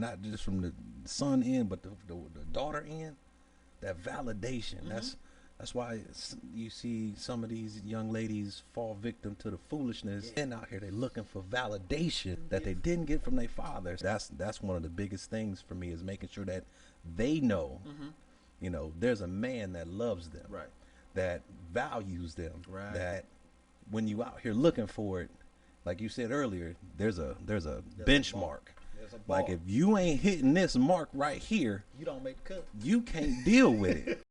not just from the son end, but the daughter end. That validation. That's why you see some of these young ladies fall victim to the foolishness. And out here, they're looking for validation that they didn't get from their fathers. That's one of the biggest things for me, is making sure that they know, you know, there's a man that loves them, Right. that values them, Right. that when you out here looking for it, like you said earlier, there's a benchmark. There's a bar. Like, if you ain't hitting this mark right here, You don't make the cut. you can't deal with it.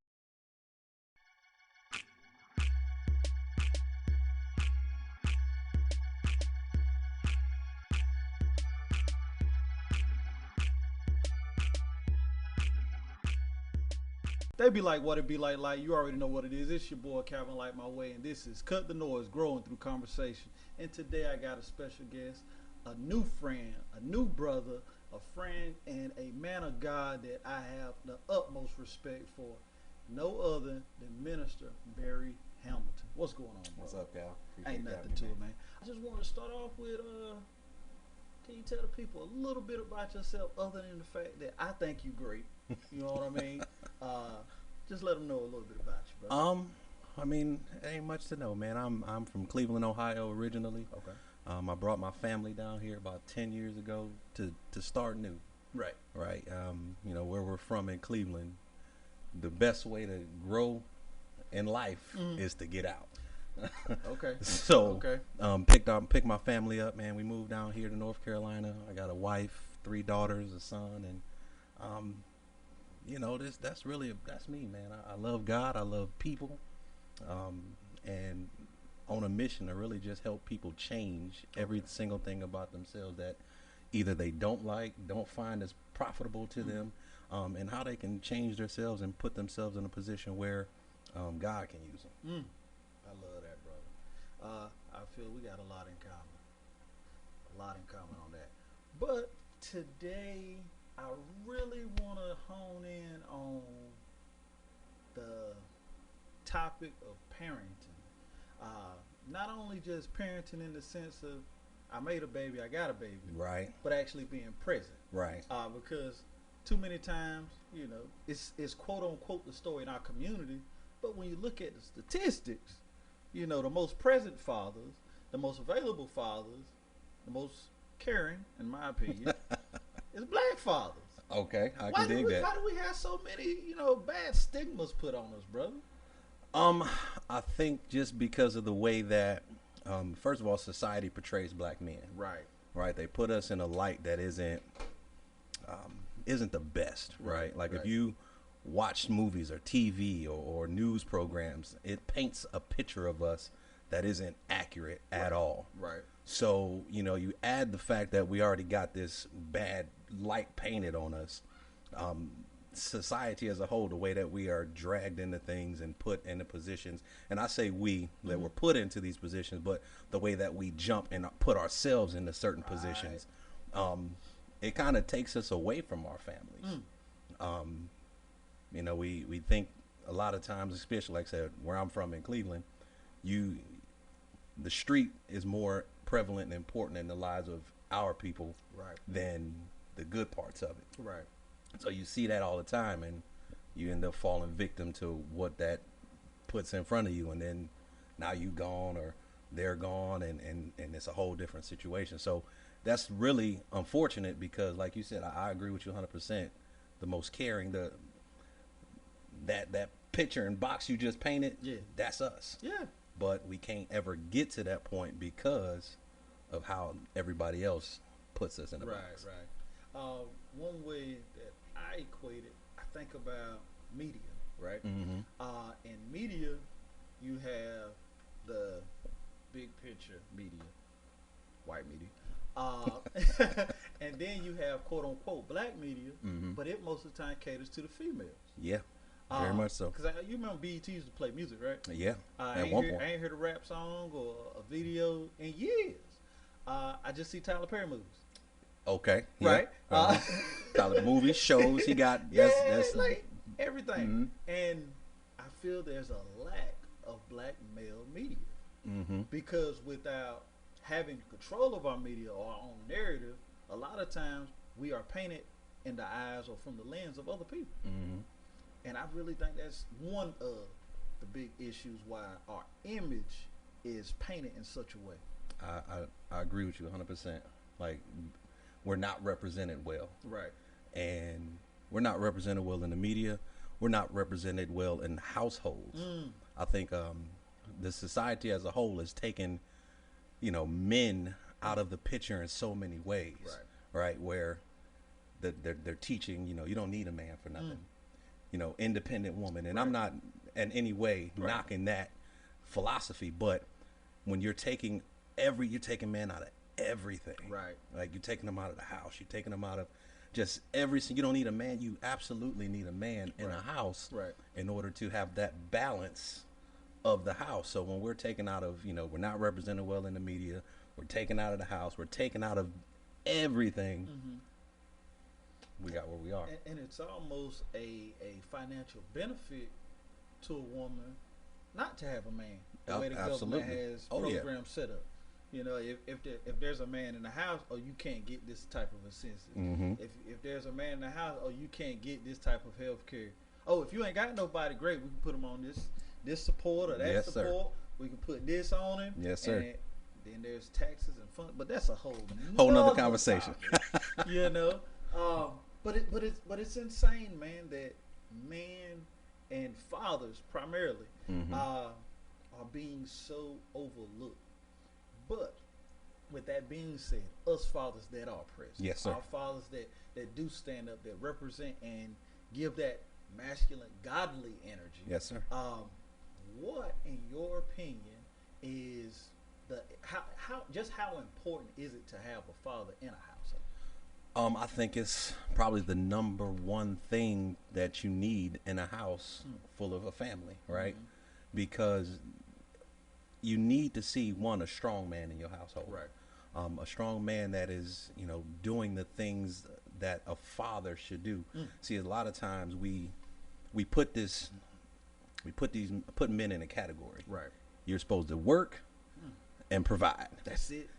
They be like, what it be like, you already know what it is. It's your boy, Calvin Lightmy Way, and this is Cut the Noise, Growing Through Conversation. And today I got a special guest, a new friend, a new brother, a friend, and a man of God that I have the utmost respect for. No other than Minister Barry Hamilton. What's going on, bro? What's up, Cal? Ain't nothing to it, man. I just want to start off with, can you tell the people a little bit about yourself, other than the fact that I think you great? You know what I mean? Just let them know a little bit about you, bro. I mean, ain't much to know, man. I'm from Cleveland, Ohio, originally. Okay. I brought my family down here about 10 years ago to start new. Right. Right. You know, where we're from in Cleveland, the best way to grow in life is to get out. Okay. So, okay. picked my family up, man. We moved down here to North Carolina. I got a wife, 3 daughters, a son, and you know, that's me, man. I love God. I love people, and on a mission to really just help people change every single thing about themselves that either they don't find as profitable to them, and how they can change themselves and put themselves in a position where God can use them. I love that, brother. I feel we got a lot in common. A lot in common on that. But today, I really want to hone in on the topic of parenting. Not only just parenting in the sense of I made a baby, I got a baby, Right. but actually being present. Right. Because too many times, you know, it's quote unquote the story in our community, but when you look at the statistics, you know, the most present fathers, the most available fathers, the most caring, in my opinion, is black fathers. Okay, I can dig that. Why do we have so many, you know, bad stigmas put on us, brother? I think just because of the way that, first of all, society portrays black men. Right. Right. They put us in a light that isn't the best. Right. Like if you watch movies or TV or news programs, it paints a picture of us that isn't accurate at all. Right. So, you know, you add the fact that we already got this bad light painted on us. Society as a whole, the way that we are dragged into things and put into positions, and I say we, that we're put into these positions, but the way that we jump and put ourselves into certain positions, it kind of takes us away from our families. You know, we think a lot of times, especially like I said, where I'm from in Cleveland, the street is more prevalent and important in the lives of our people than the good parts of it. Right. So you see that all the time, and you end up falling victim to what that puts in front of you, and then now you gone or they're gone, and it's a whole different situation. So that's really unfortunate because, like you said, I agree with you 100%. The most caring, that picture and box you just painted, that's us. Yeah. But we can't ever get to that point because of how everybody else puts us in a box. Right. One way that I equate it, I think about media, right? Mm-hmm. In media, you have the big picture media, white media, and then you have quote unquote black media, but it most of the time caters to the females. Yeah, very much so. Because you remember BET used to play music, right? Yeah, I ain't heard a rap song or a video in years. I just see Tyler Perry movies. Okay. Right. Tyler movies, shows, he got that's like everything. And I feel there's a lack of black male media because without having control of our media or our own narrative, a lot of times we are painted in the eyes or from the lens of other people. Mm-hmm. And I really think that's one of the big issues why our image is painted in such a way. I agree with you 100%. Like, we're not represented well. Right. And we're not represented well in the media. We're not represented well in households. I think the society as a whole has taken, men out of the picture in so many ways. Right. Where they're teaching, you don't need a man for nothing. Independent woman. And I'm not in any way knocking that philosophy, but when you're taking men out of everything. Right. Like, you're taking them out of the house. You're taking them out of just everything. You don't need a man. You absolutely need a man in a house in order to have that balance of the house. So when we're taken out of, we're not represented well in the media. We're taken out of the house. We're taken out of everything. We got where we are. And it's almost a financial benefit to a woman not to have a man. The way the government has programs set up. If there's a man in the house, you can't get this type of assistance. If there's a man in the house, you can't get this type of health care. If you ain't got nobody, great, we can put him on this support or that support. Sir. We can put this on him. Yes, sir. And then there's taxes and fun, but that's a whole nother conversation. But it's insane, man, that men and fathers primarily are being so overlooked. But with that being said, us fathers that are present, yes, sir. Our fathers that do stand up, that represent and give that masculine, godly energy. Yes, sir. What, in your opinion, is how important is it to have a father in a household? I think it's probably the number one thing that you need in a house full of a family, right? Because you need to see, one, a strong man in your household. Right. A strong man that is, doing the things that a father should do. See, a lot of times we put men in a category. Right. You're supposed to work and provide. That's it.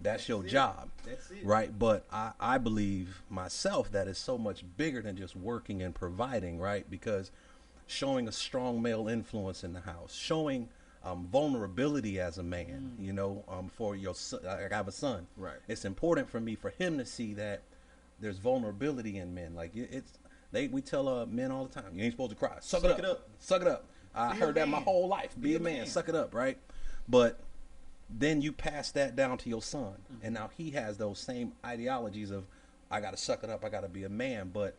That's your job. That's it. Right. But I believe myself that is so much bigger than just working and providing, right? Because showing a strong male influence in the house, showing vulnerability as a man, for your son. I have a son. Right. It's important for me, for him to see that there's vulnerability in men. Like, we tell men all the time, you ain't supposed to cry. Suck it up. Suck it up. I heard that my whole life. Be a man. Suck it up, right? But then you pass that down to your son, and now he has those same ideologies of, I got to suck it up. I got to be a man. But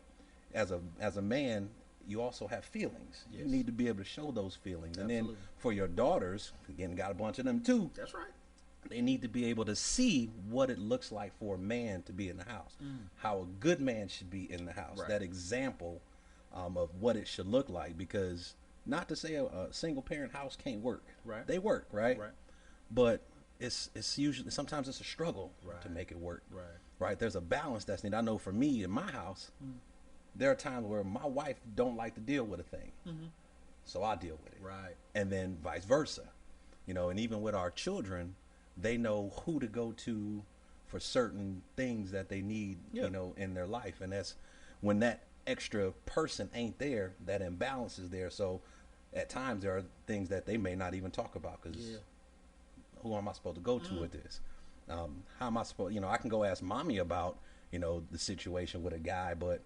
as a man, you also have feelings. Yes. You need to be able to show those feelings. Absolutely. And then for your daughters, again, got a bunch of them too. That's right. They need to be able to see what it looks like for a man to be in the house, how a good man should be in the house, that example of what it should look like. Because not to say a single parent house can't work. Right. They work, right? Right. But it's usually, sometimes it's a struggle to make it work. Right. Right. There's a balance that's needed. I know for me in my house, there are times where my wife don't like to deal with a thing. So I deal with it. Right. And then vice versa. And even with our children, they know who to go to for certain things that they need, in their life. And that's when that extra person ain't there, that imbalance is there. So at times there are things that they may not even talk about because who am I supposed to go to with this? How am I supposed, I can go ask mommy about, the situation with a guy, but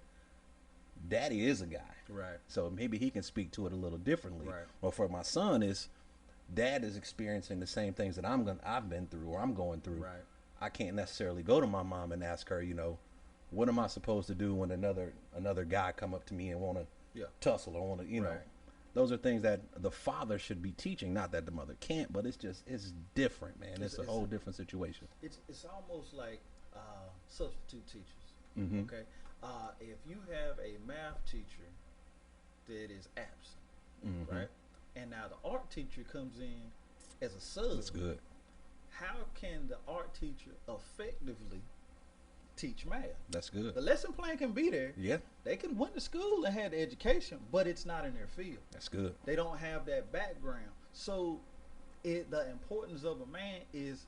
daddy is a guy. Right. So maybe he can speak to it a little differently. Right. Or for my son is, dad is experiencing the same things that I've been through or I'm going through. Right. I can't necessarily go to my mom and ask her, what am I supposed to do when another guy come up to me and want to tussle or want to, know. Those are things that the father should be teaching. Not that the mother can't, but it's different, man. It's a whole different situation. It's almost like substitute teachers. Okay. If you have a math teacher that is absent, right? And now the art teacher comes in as a sub. That's good. How can the art teacher effectively teach math? That's good. The lesson plan can be there. Yeah. They can went to school and had the education, but it's not in their field. That's good. They don't have that background. So the importance of a man is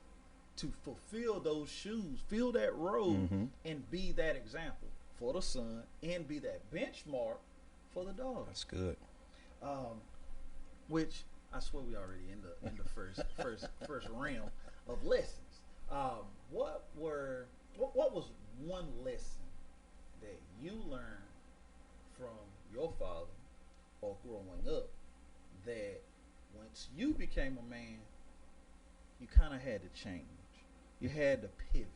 to fulfill those shoes, fill that role, and be that example for the son and be that benchmark for the daughter. That's good. Which I swear we already in the first realm of lessons. What was one lesson that you learned from your father or growing up that once you became a man, you kind of had to change? You had to pivot.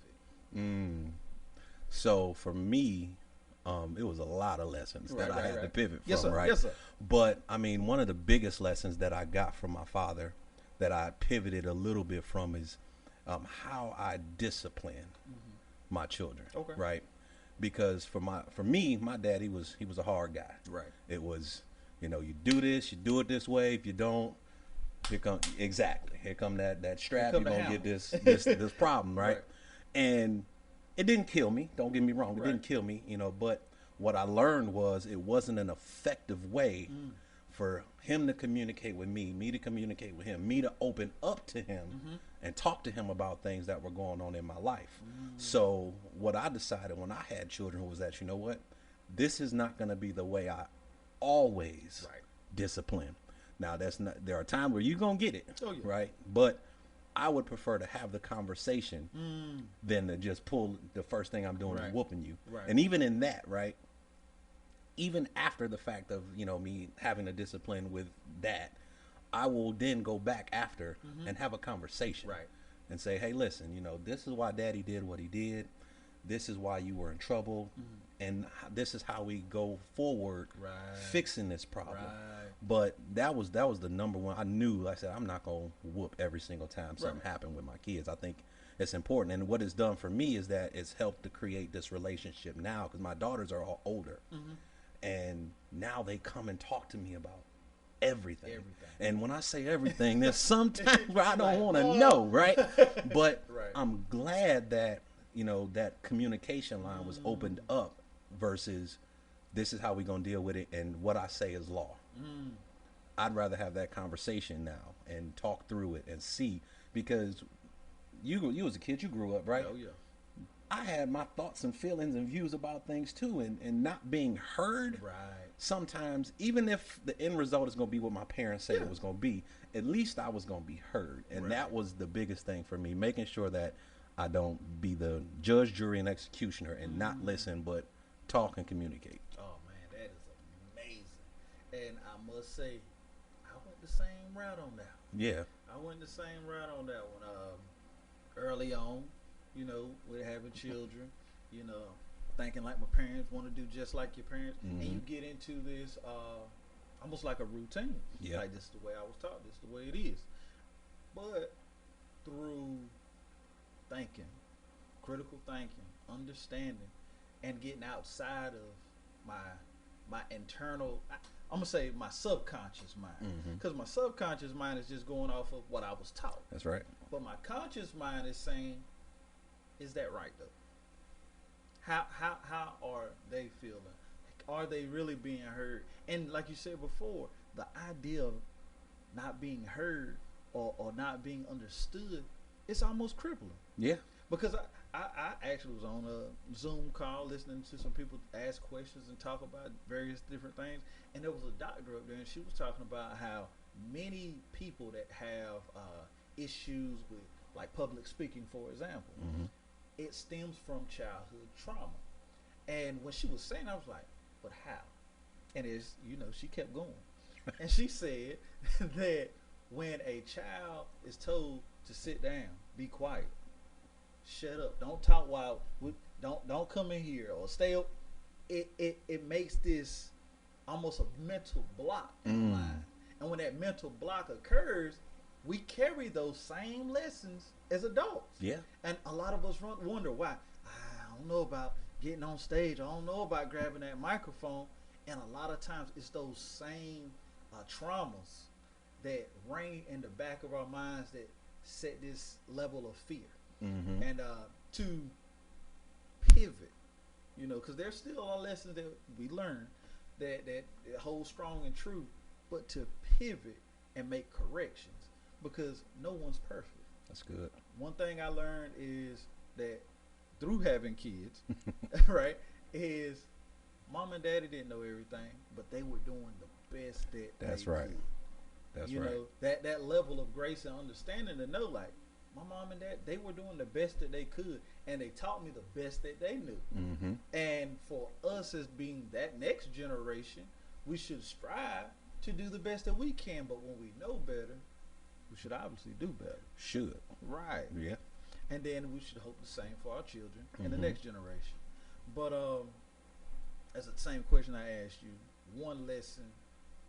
So for me, it was a lot of lessons that I had to pivot from, yes, sir. right? Yes, sir. But I mean, one of the biggest lessons that I got from my father that I pivoted a little bit from is how I discipline my children, Okay. right? Because for me, my dad, he was a hard guy. Right. It was, you do this, you do it this way. If you don't, here come that strap. You're gonna get this problem, right? And it didn't kill me. Don't get me wrong. It didn't kill me, But what I learned was it wasn't an effective way for him to communicate with me to communicate with him, me to open up to him and talk to him about things that were going on in my life. So what I decided when I had children was that, this is not going to be the way I always discipline. Now, there are times where you're going to get it, right? But I would prefer to have the conversation than to just pull the first thing I'm doing and whooping you. Right. And even in that, right, even after the fact of, me having a discipline with that, I will then go back after and have a conversation. Right. And say, hey, listen, this is why Daddy did what he did. This is why you were in trouble. And this is how we go forward fixing this problem. Right. But that was the number one. I knew, like I said, I'm not going to whoop every single time something happened with my kids. I think it's important. And what it's done for me is that it's helped to create this relationship now because my daughters are all older. And now they come and talk to me about everything. And when I say everything, there's sometimes where I don't want to know, right? But I'm glad that, that communication line was opened up versus this is how we're going to deal with it and what I say is law. I'd rather have that conversation now and talk through it and see, because you as a kid, you grew up, right? Oh, yeah. I had my thoughts and feelings and views about things too, and not being heard. Right. Sometimes, even if the end result is going to be what my parents said it was going to be, at least I was going to be heard. And that was the biggest thing for me, making sure that I don't be the judge, jury, and executioner and not listen, but talk and communicate. Oh, man, that is amazing. And I must say, I went the same route on that. Yeah. I went the same route on that one. Early on, with having children, thinking like my parents, want to do just like your parents, and you get into this almost like a routine. Yeah. Like, this is the way I was taught, this is the way it is. But through thinking, critical thinking, understanding, and getting outside of my internal, I'm gonna say my subconscious mind, because my subconscious mind is just going off of what I was taught. That's right. But my conscious mind is saying, is that right though? How are they feeling? Are they really being heard? And like you said before, the idea of not being heard or not being understood, it's almost crippling. Yeah. Because I actually was on a Zoom call listening to some people ask questions and talk about various different things. And there was a doctor up there, and she was talking about how many people that have issues with, like, public speaking, for example, it stems from childhood trauma. And when she was saying, I was like, but how? And she kept going. And she said that when a child is told to sit down, be quiet, shut up, don't talk while, don't come in here or stay up, it makes this almost a mental block in the mind. And when that mental block occurs, we carry those same lessons as adults. Yeah. And a lot of us wonder why. I don't know about getting on stage. I don't know about grabbing that microphone. And a lot of times it's those same traumas that reign in the back of our minds that set this level of fear. And to pivot, because there's still a lot of lessons that we learn that hold strong and true, but to pivot and make corrections, because no one's perfect. That's good. One thing I learned is that through having kids, right, is mom and daddy didn't know everything, but they were doing the best that That's they right. could. That's You right. know, that level of grace and understanding to know, like, my mom and dad, they were doing the best that they could, and they taught me the best that they knew. Mm-hmm. And for us as being that next generation, we should strive to do the best that we can. But when we know better, we should obviously do better. Should. Right. Yeah. And then we should hope the same for our children and the Mhm. next generation. But as the same question I asked you, one lesson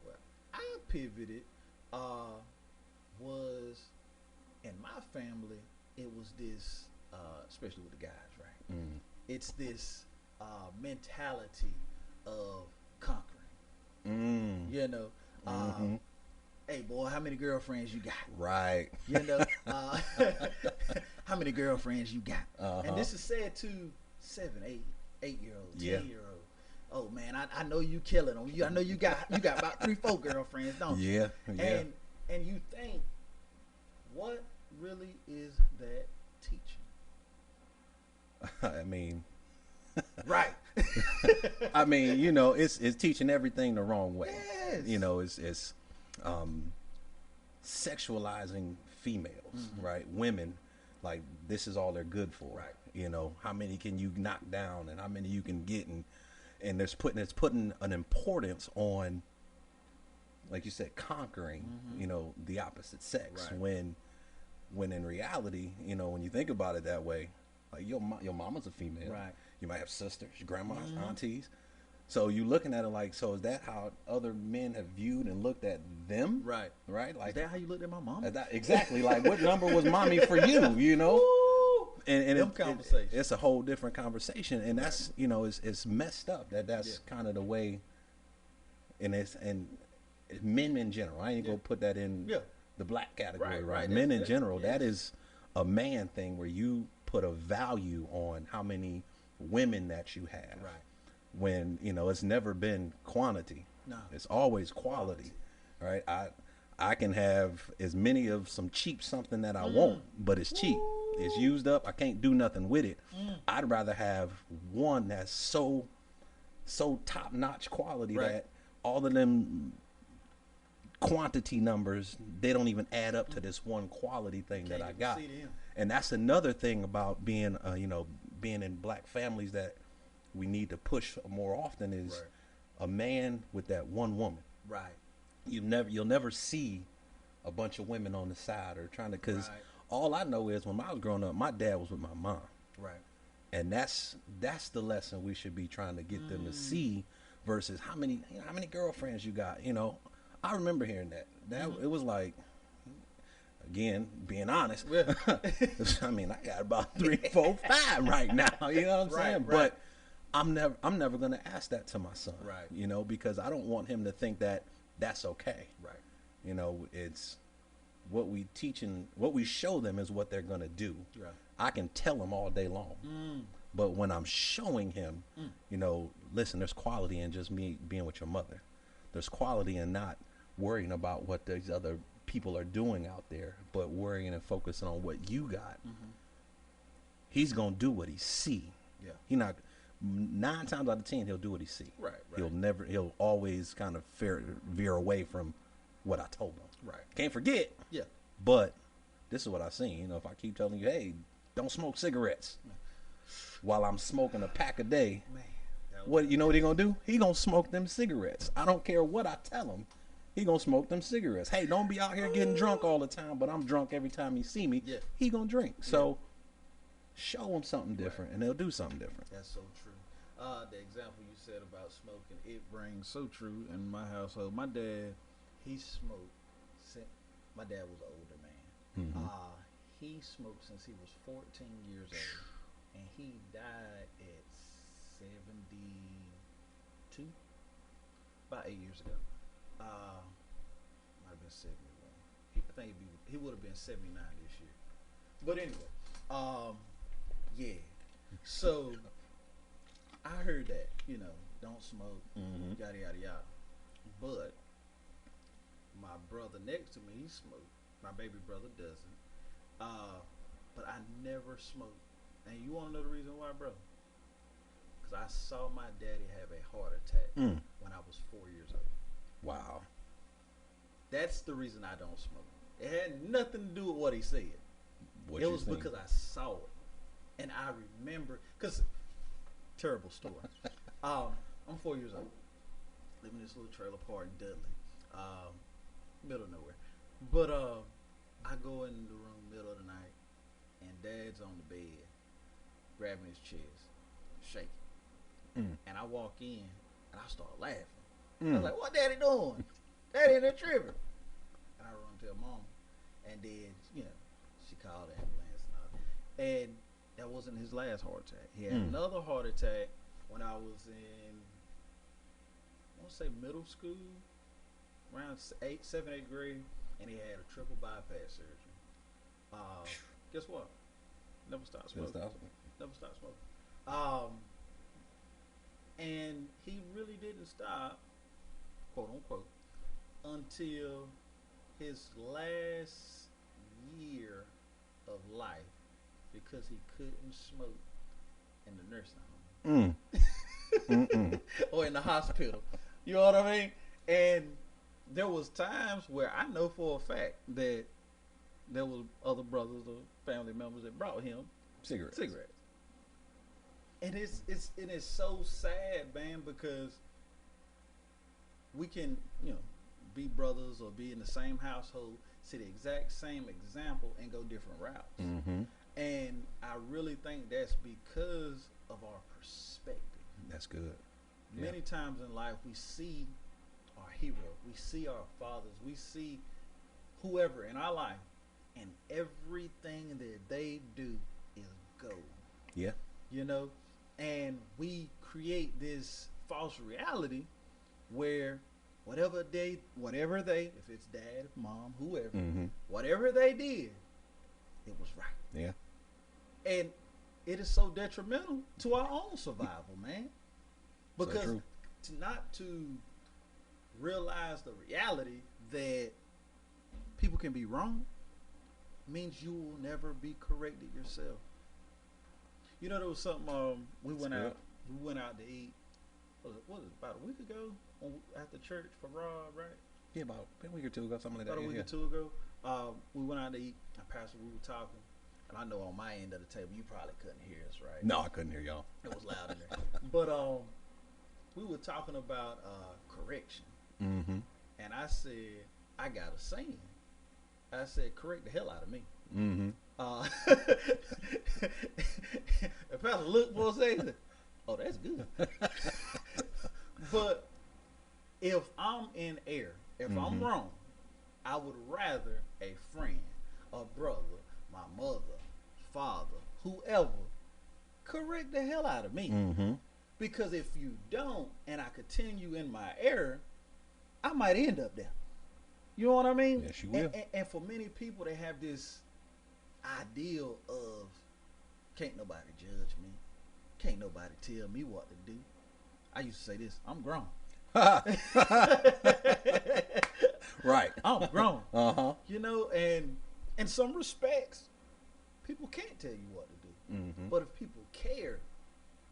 where I pivoted was in my family. It was this, especially with the guys, right? Mm. It's this mentality of conquering. Mm. You know, Mhm. hey boy, how many girlfriends you got? Right. You know, how many girlfriends you got? Uh-huh. And this is said to 7, 8-year-olds, Yeah. 10-year-olds. Oh man, I know you killing them. I know you got about 3, 4 girlfriends, don't you? Yeah. Yeah. And you think, what really is that teaching? I mean, Right. I mean, you know, it's teaching everything the wrong way. Yes. You know, it's sexualizing females, Mhm. right? Women, like this is all they're good for. Right. You know, how many can you knock down and how many you can get, and it's putting an importance on, like you said, conquering, Mhm. you know, the opposite sex. Right. When in reality, you know, when you think about it that way, like your mama's a female. Right. You might have sisters, grandmas, Mhm. aunties. So you looking at it like, so is that how other men have viewed and looked at them? Right. Right? Like Is that how you looked at my mom? exactly. Like what number was mommy for you? You know? Woo! And Them conversations. it's a whole different conversation, and that's you know it's messed up. That's Yeah. kind of the way. And it's men in general. I ain't Yeah. gonna put that in Yeah. the black category, Right, right? right. Men in That's- general. yes. That is a man thing where you put a value on how many women that you have. Right. When you know it's never been quantity. No. It's always quality. Right? I can have as many of some cheap something that I want, but it's cheap. It's used up. I can't do nothing with it. I'd rather have one that's so top notch quality Right. that all of them quantity numbers, they don't even add up to this one quality thing that Can't I even got. see them. And that's another thing about being being in black families that we need to push more often is Right. a man with that one woman. Right. You'll never see a bunch of women on the side or trying to, because Right. all I know is when I was growing up, my dad was with my mom, Right. and that's the lesson we should be trying to get them to see, versus how many girlfriends you got. You know, I remember hearing that it was like, again, being honest. Yeah. I mean, I got about 3, 4, 5 right now. You know what I'm Right, saying? right. But I'm never gonna ask that to my son. Right. You know, because I don't want him to think that that's okay. Right. You know, it's what we teach and what we show them is what they're gonna do. Yeah. I can tell them all day long, but when I'm showing him, you know, listen, there's quality in just me being with your mother. There's quality in not worrying about what these other people are doing out there, but worrying and focusing on what you got. He's gonna do what he see. Yeah. He not 9 times out of 10 he'll do what he see. Right, right. He'll always kind of veer away from what I told him. Right. Can't forget, Yeah. but this is what I seen. You know, if I keep telling you, hey, don't smoke cigarettes while I'm smoking a pack a day, Man. that was- what you know what he gonna do? He gonna smoke them cigarettes. I don't care what I tell him. He gonna smoke them cigarettes. Hey, don't be out here getting drunk all the time, but I'm drunk every time he see me. Yeah. He gonna drink. So show him something different, and they'll do something different. That's so true. The example you said about smoking, it rings so true in my household. My dad, he smoked. My dad was an older man. Mhm. He smoked since he was 14 years old, and he died at 72, about 8 years ago. Might have been 71. I think he would have been 79 this year. But anyway, yeah. So I heard that, you know, don't smoke, Mhm. yada yada yada. But my brother next to me, he smoked. My baby brother doesn't. But I never smoked. And you want to know the reason why, bro? Because I saw my daddy have a heart attack when I was 4 years old. Wow. That's the reason I don't smoke. It had nothing to do with what he said. It was because I saw it. And I remember, because, terrible story. I'm 4 years old. Living in this little trailer park in Dudley. Middle of nowhere. But I go in the room middle of the night, and Dad's on the bed, grabbing his chest, shaking. And I walk in, and I start laughing. I was like, what Daddy doing? Daddy in there tripping. And I run to tell Mom. And then, she called the ambulance and all that. And that wasn't his last heart attack. He had another heart attack when I was in, I want to say middle school, around 7th, 8th grade, and he had a triple bypass surgery. Guess what? Never stopped smoking. Never stopped smoking. And he really didn't stop, quote unquote, until his last year of life, because he couldn't smoke in the nursing home or in the hospital. You know what I mean? And there was times where I know for a fact that there was other brothers or family members that brought him cigarettes. And it is so sad, man, because we can, be brothers or be in the same household, see the exact same example, and go different routes. And I really think that's because of our perspective. That's good. Many times in life, we see our hero, we see our fathers, we see whoever in our life, and everything that they do is gold. Yeah. And we create this false reality where whatever they, if it's dad, mom, whoever, whatever they did, it was right. Yeah. And it is so detrimental to our own survival, man. Because to realize the reality that people can be wrong means you will never be corrected yourself. There was something we went out to eat. What was it, about a week ago at the church for Rod, right? Yeah, about a week or two ago, something like that. About a week or two ago. We went out to eat. Pastor, we were talking. And I know on my end of the table, you probably couldn't hear us, right? No, I couldn't hear y'all. It was loud in there. But we were talking about correction. And I said, I got a saying. I said, correct the hell out of me. If Pastor looked for a second, oh, that's good. But if I'm in error, if I'm wrong, I would rather a friend, a brother, my mother, father, whoever, correct the hell out of me. Because if you don't, and I continue in my error, I might end up there. You know what I mean? Yes, you will. And for many people, they have this ideal of, can't nobody judge me. Can't nobody tell me what to do. I used to say this, I'm grown. Right. I'm grown. And in some respects, people can't tell you what to do. But if people care,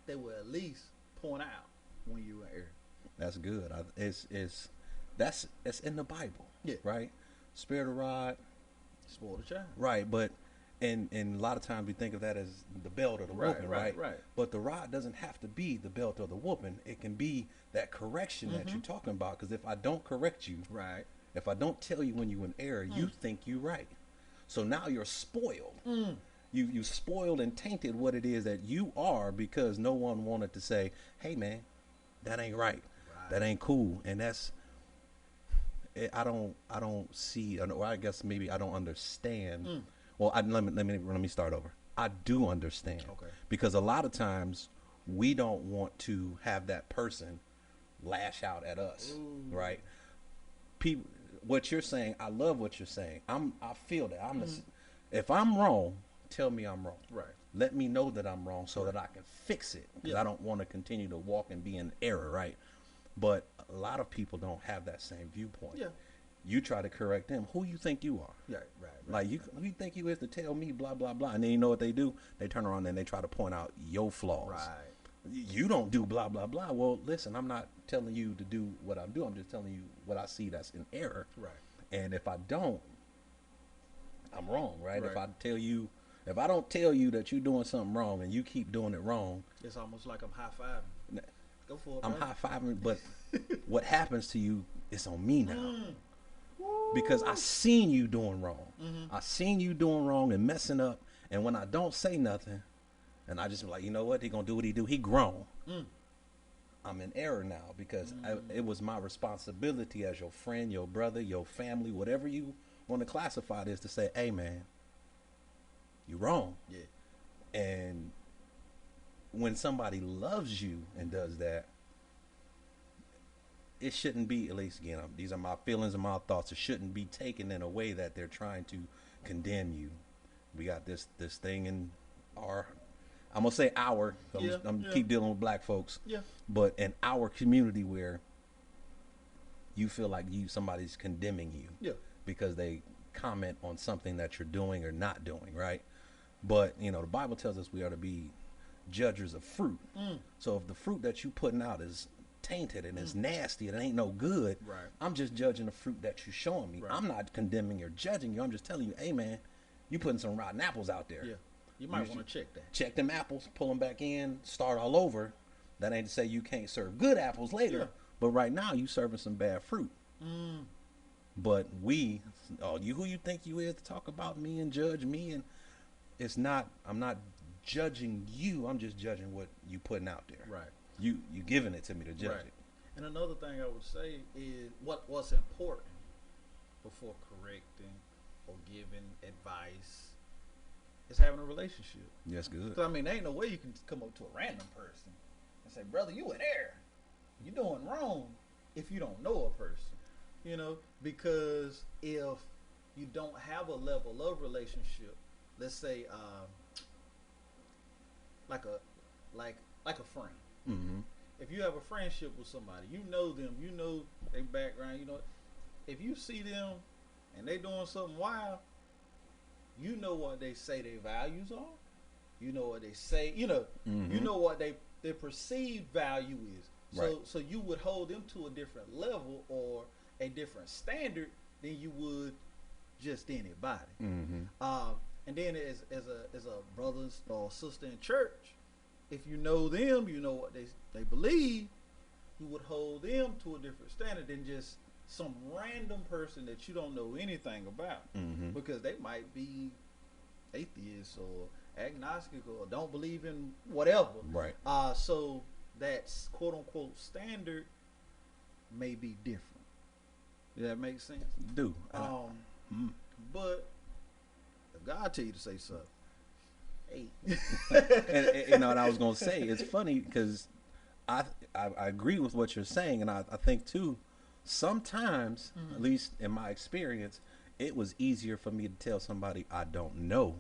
they will at least point out when you're in error. That's good. That's in the Bible. Yeah. Right? Spare the rod, spoil the child. Right, but and a lot of times we think of that as the belt or the whooping, right? But the rod doesn't have to be the belt or the whooping. It can be that correction that you're talking about. Because if I don't correct you, right, if I don't tell you when you're in error, you think you're right. So now you're spoiled. You spoiled and tainted what it is that you are because no one wanted to say, hey man, that ain't right. That ain't cool. And that's, I don't see, or I guess maybe I don't understand. Well, let me start over. I do understand. Okay. Because a lot of times we don't want to have that person lash out at us, right? People, what you're saying, I love what you're saying. I feel that. If I'm wrong, tell me I'm wrong. Right. Let me know that I'm wrong so that I can fix it. Because I don't want to continue to walk and be in error, right? But a lot of people don't have that same viewpoint. Yeah. You try to correct them. Who you think you are? Right. Like you think you is to tell me blah blah blah, and then you know what they do? They turn around and they try to point out your flaws. Right. You don't do blah blah blah. Well, listen, I'm not telling you to do what I do. I'm just telling you what I see that's in error. Right. And if I don't, I'm wrong, right? Right. If I don't tell you that you're doing something wrong and you keep doing it wrong, It's almost like I'm high fiving. Go for it. I'm brother. high fiving. But what happens to you is on me now. Because I seen you doing wrong. I seen you doing wrong and messing up. And when I don't say nothing, and I just be like, you know what? He gonna do what he do. He grown. I'm in error now because it was my responsibility as your friend, your brother, your family, whatever you want to classify this, to say, hey man, you wrong. Yeah. And when somebody loves you and does that, it shouldn't be, at least again, these are my feelings and my thoughts, it shouldn't be taken in a way that they're trying to condemn you. We got this thing in our, I'm gonna say our, I'm keep dealing with black folks, but in our community where you feel like somebody's condemning you because they comment on something that you're doing or not doing, right? But the Bible tells us we are to be judges of fruit. So if the fruit that you putting out is tainted and it's nasty and it ain't no good, Right. I'm just judging the fruit that you're showing me. Right. I'm not condemning or judging you. I'm just telling you, hey man, you putting some rotten apples out there. Yeah. You might want to check that. Check them apples, pull them back in, start all over. That ain't to say you can't serve good apples later, but right now you serving some bad fruit. But you who you think you is to talk about me and judge me, and it's not. I'm not judging you. I'm just judging what you putting out there. Right. You giving it to me to judge it. And another thing I would say is what's important before correcting or giving advice is having a relationship. Yes, good. So, I mean, there ain't no way you can come up to a random person and say, brother, you in there. You're doing wrong if you don't know a person. Because if you don't have a level of relationship, let's say like a friend. Mm-hmm. If you have a friendship with somebody, you know them, you know their background, if you see them and they doing something wild, you know what they say their values are. You know what they say, you know what their perceived value is. Right. So you would hold them to a different level or a different standard than you would just anybody. And then as a brother or sister in church, if you know them, you know what they believe, you would hold them to a different standard than just some random person that you don't know anything about, because they might be atheist or agnostic or don't believe in whatever. Right. So that quote unquote standard may be different. Does that make sense? Do. But if God tell you to say something, hey. and what I was gonna say, it's funny because I agree with what you're saying, and I think too, sometimes, at least in my experience, it was easier for me to tell somebody I don't know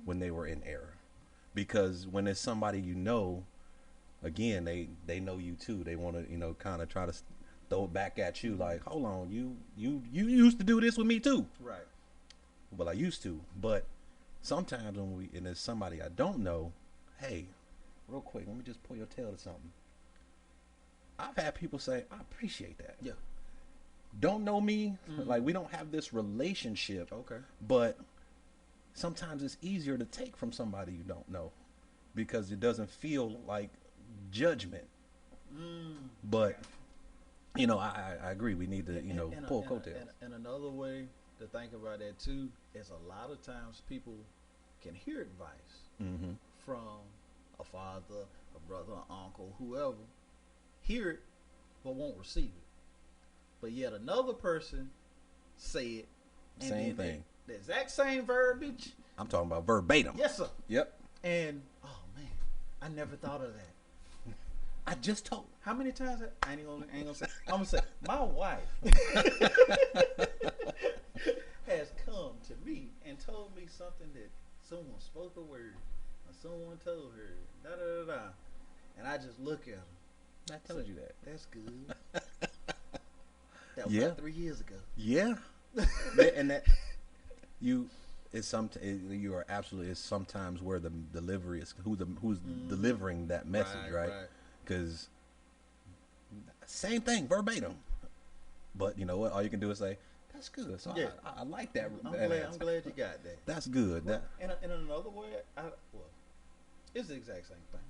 when they were in error, because when it's somebody again, they know you too. They want to kind of try to throw it back at you like, hold on, you used to do this with me too. Right. Well, I used to, but sometimes and there's somebody I don't know, hey, real quick, let me just pull your tail to something. I've had people say, I appreciate that. Yeah. Don't know me, like we don't have this relationship. Okay. But sometimes it's easier to take from somebody you don't know because it doesn't feel like judgment. But I agree. We need to pull coattails. And another way to think about that too is a lot of times people can hear advice from a father, a brother, an uncle, whoever, hear it but won't receive it. But yet another person say it, and same thing. The exact same verbiage. I'm talking about verbatim. Yes, sir. Yep. And oh man, I never thought of that. I just told. How many times I ain't gonna say. I'm gonna say my wife has come to me and told me something that someone spoke a word or someone told her. Da da da da. And I just look at her. I told you that. That's good. That was Yeah. like 3 years ago. Yeah. And that you are absolutely. It's sometimes where the delivery is who's delivering that message, right? Because same thing verbatim, but you know what? All you can do is say that's good. So yeah. I like that. I'm glad you got that. That's good. Well, in another way, it's the exact same thing,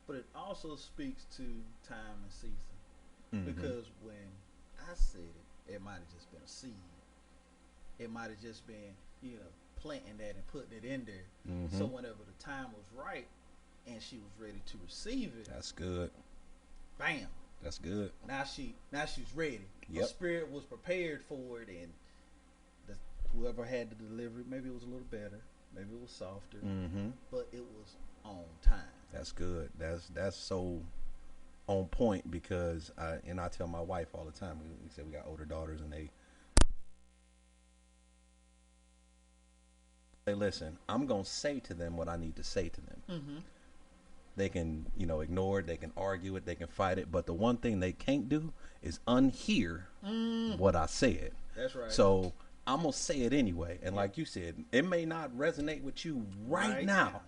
but it also speaks to time and season. Because when I said it might have just been a seed. It might have just been, planting that and putting it in there. So whenever the time was right and she was ready to receive it, that's good. Bam. That's good. Now she's ready. Yep. Her spirit was prepared for it, and whoever had the delivery, maybe it was a little better, maybe it was softer, but it was on time. That's good. That's so on point, because I tell my wife all the time. We said we got older daughters, and they say, "Listen, I'm gonna say to them what I need to say to them." They can, ignore it. They can argue it. They can fight it. But the one thing they can't do is unhear what I said. That's right. So I'm going to say it anyway. And like you said, it may not resonate with you right now,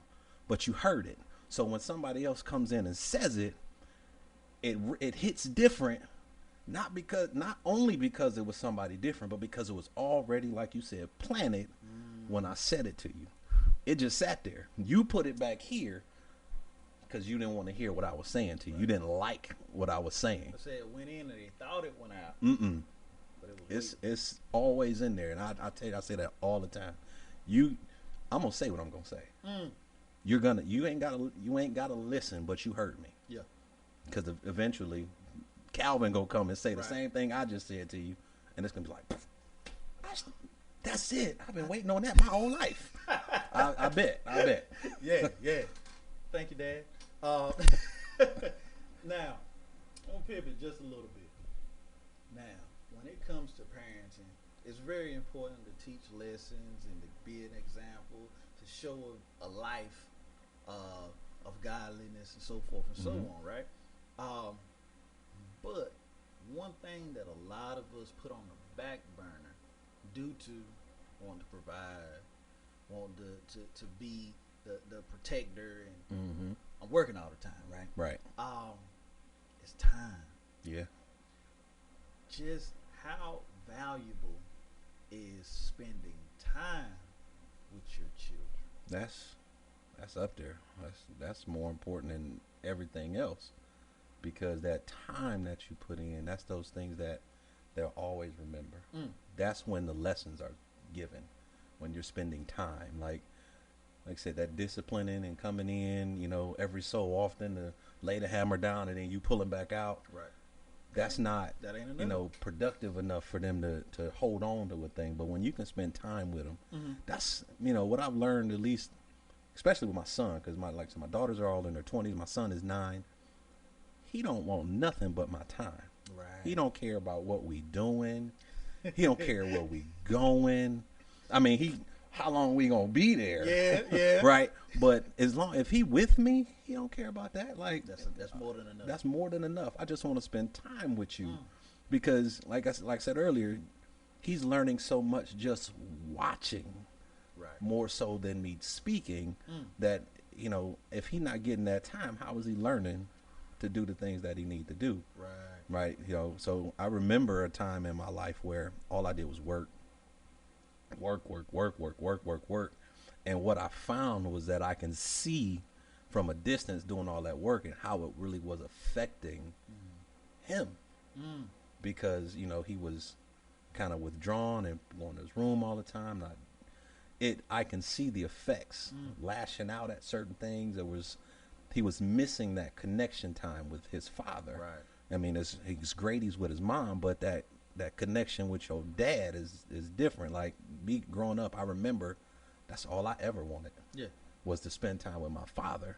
but you heard it. So when somebody else comes in and says it, it hits different. Not only because it was somebody different, but because it was already, like you said, planted when I said it to you. It just sat there. You put it back here because you didn't want to hear what I was saying to you. You didn't like what I was saying. I said it went in and they thought it went out. But it's always in there, and I tell you, I say that all the time. I'm gonna say what I'm gonna say. You ain't gotta listen, but you heard me. Yeah. Because eventually, Calvin gonna come and say the same thing I just said to you, and it's gonna be like, that's it. I've been waiting on that my whole life. I bet. Yeah. Thank you, Dad. Now, I'm gonna pivot just a little bit. Now, when it comes to parenting, it's very important to teach lessons and to be an example, to show a life of godliness and so forth and so on, right? But one thing that a lot of us put on the back burner due to wanting to provide, wanting to be the protector, and I'm working all the time, right? Right. It's time. Yeah. Just how valuable is spending time with your children? That's up there. That's more important than everything else, because that time that you put in, that's those things that they'll always remember. That's when the lessons are given, when you're spending time. Like I said, that disciplining and coming in, every so often to lay the hammer down and then you pull them back out. Right. That ain't enough. Productive enough for them to hold on to a thing. But when you can spend time with them, that's, what I've learned, at least, especially with my son, because my daughters are all in their 20s. My son is 9. He don't want nothing but my time. Right. He don't care about what we doing. He don't care where we going. I mean, how long we gonna be there? Yeah. Right. But if he with me, he don't care about that. Like that's more than enough. That's more than enough. I just want to spend time with you, because like I said earlier, he's learning so much just watching, more so than me speaking. That if he's not getting that time, how is he learning to do the things that he need to do? Right. So I remember a time in my life where all I did was work. And what I found was that I can see from a distance doing all that work and how it really was affecting him, because he was kind of withdrawn and going to his room all the time. I can see the effects, lashing out at certain things. He was missing that connection time with his father. Right. I mean, he's great. He's with his mom, but that connection with your dad is different. Like me growing up, I remember that's all I ever wanted. Yeah. Was to spend time with my father.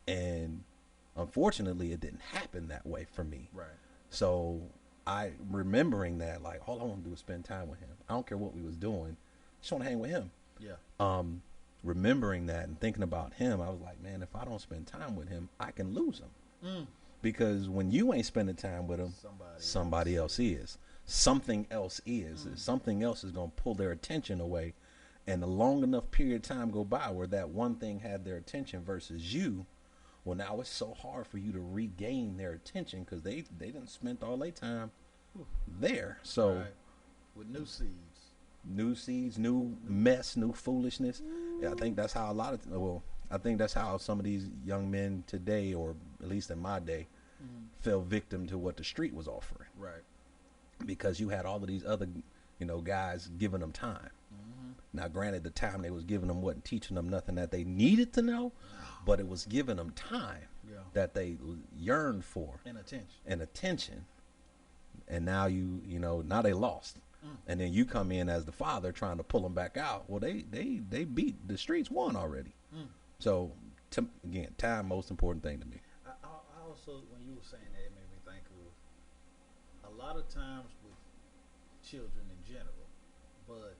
And unfortunately it didn't happen that way for me. Right. So I remembering that, like, all I want to do is spend time with him. I don't care what we was doing. Just want to hang with him. Yeah. Remembering that and thinking about him, I was like, man, if I don't spend time with him, I can lose him. Because when you ain't spending time with him, somebody else is. Something else is. Something else is going to pull their attention away. and a long enough period of time go by where that one thing had their attention versus you, well, now it's so hard for you to regain their attention because they didn't spend all their time there. So Right. With new seeds. new mess, new foolishness. Yeah, I think that's how I think that's how some of these young men today, or at least in my day, fell victim to what the street was offering. Right. Because you had all of these other, guys giving them time. Now, granted, the time they was giving them wasn't teaching them nothing that they needed to know, but it was giving them time that they yearned for And attention. and attention. And now now they lost. And then you come in as the father trying to pull them back out. Well, they beat the streets, won already. So again, time, most important thing to me. I also, when you were saying that, it made me think of a lot of times with children in general, but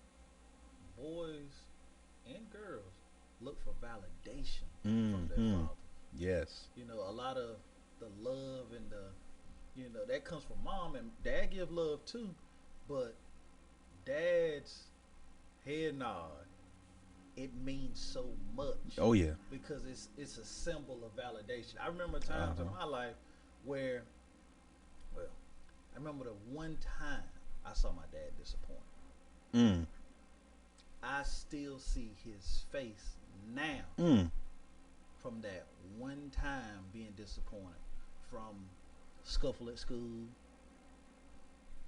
boys and girls look for validation from their father. Yes. A lot of the love and that comes from mom, and dad give love too, but dad's head nod, it means so much. Oh yeah. Because it's a symbol of validation. I remember times in my life where, I remember the one time I saw my dad disappointed. I still see his face now from that one time being disappointed, from scuffle at school,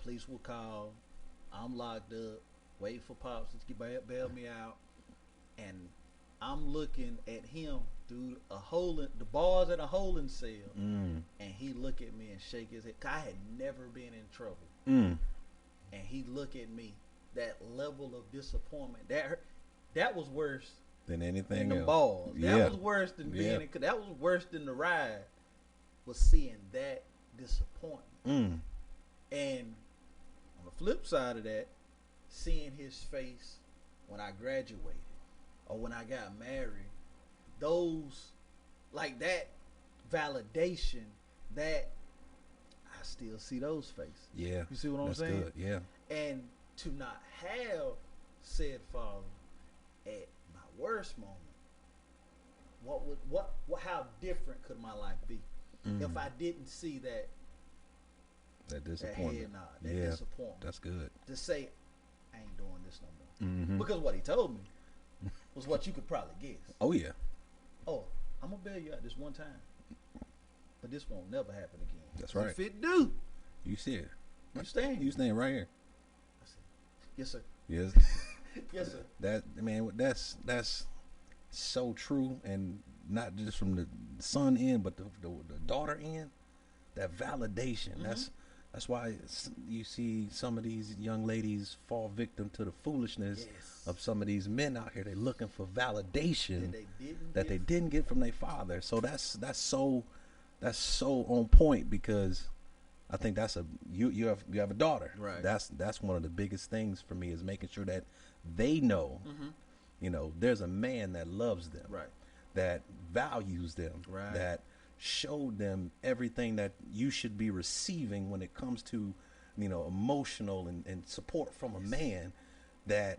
police will call, I'm locked up, wait for pops to bail me out, and I'm looking at him through the bars at a holding cell, and he look at me and shake his head. 'Cause I had never been in trouble, and he look at me. That level of disappointment, that was worse than anything than else. The balls. That was worse than being. That was worse than the ride. Was seeing that disappointment, and on the flip side of that, seeing his face when I graduated or when I got married, those, like that validation, that I still see those faces. Yeah. You see what I'm saying? Good. Yeah. And to not have said father at my worst moment, how different could my life be if I didn't see that disappointment, head nod, that disappointment? That's good. To say, I ain't doing this no more. Because what he told me was what you could probably guess. Oh yeah. Oh, I'm gonna bail you out this one time, but this won't never happen again. That's right. If it do, you see it. You staying. You staying right here. I said, yes, sir. Yes. Yes, sir. That's so true, and not just from the son end, but the daughter end. That validation. That's why you see some of these young ladies fall victim to the foolishness of some of these men out here. They're looking for validation that they didn't get from their father. So that's so on point, because I think that's you have a daughter. Right. That's one of the biggest things for me, is making sure that they know, there's a man that loves them, right, that values them, right, that showed them everything that you should be receiving when it comes to, emotional and support from a man, that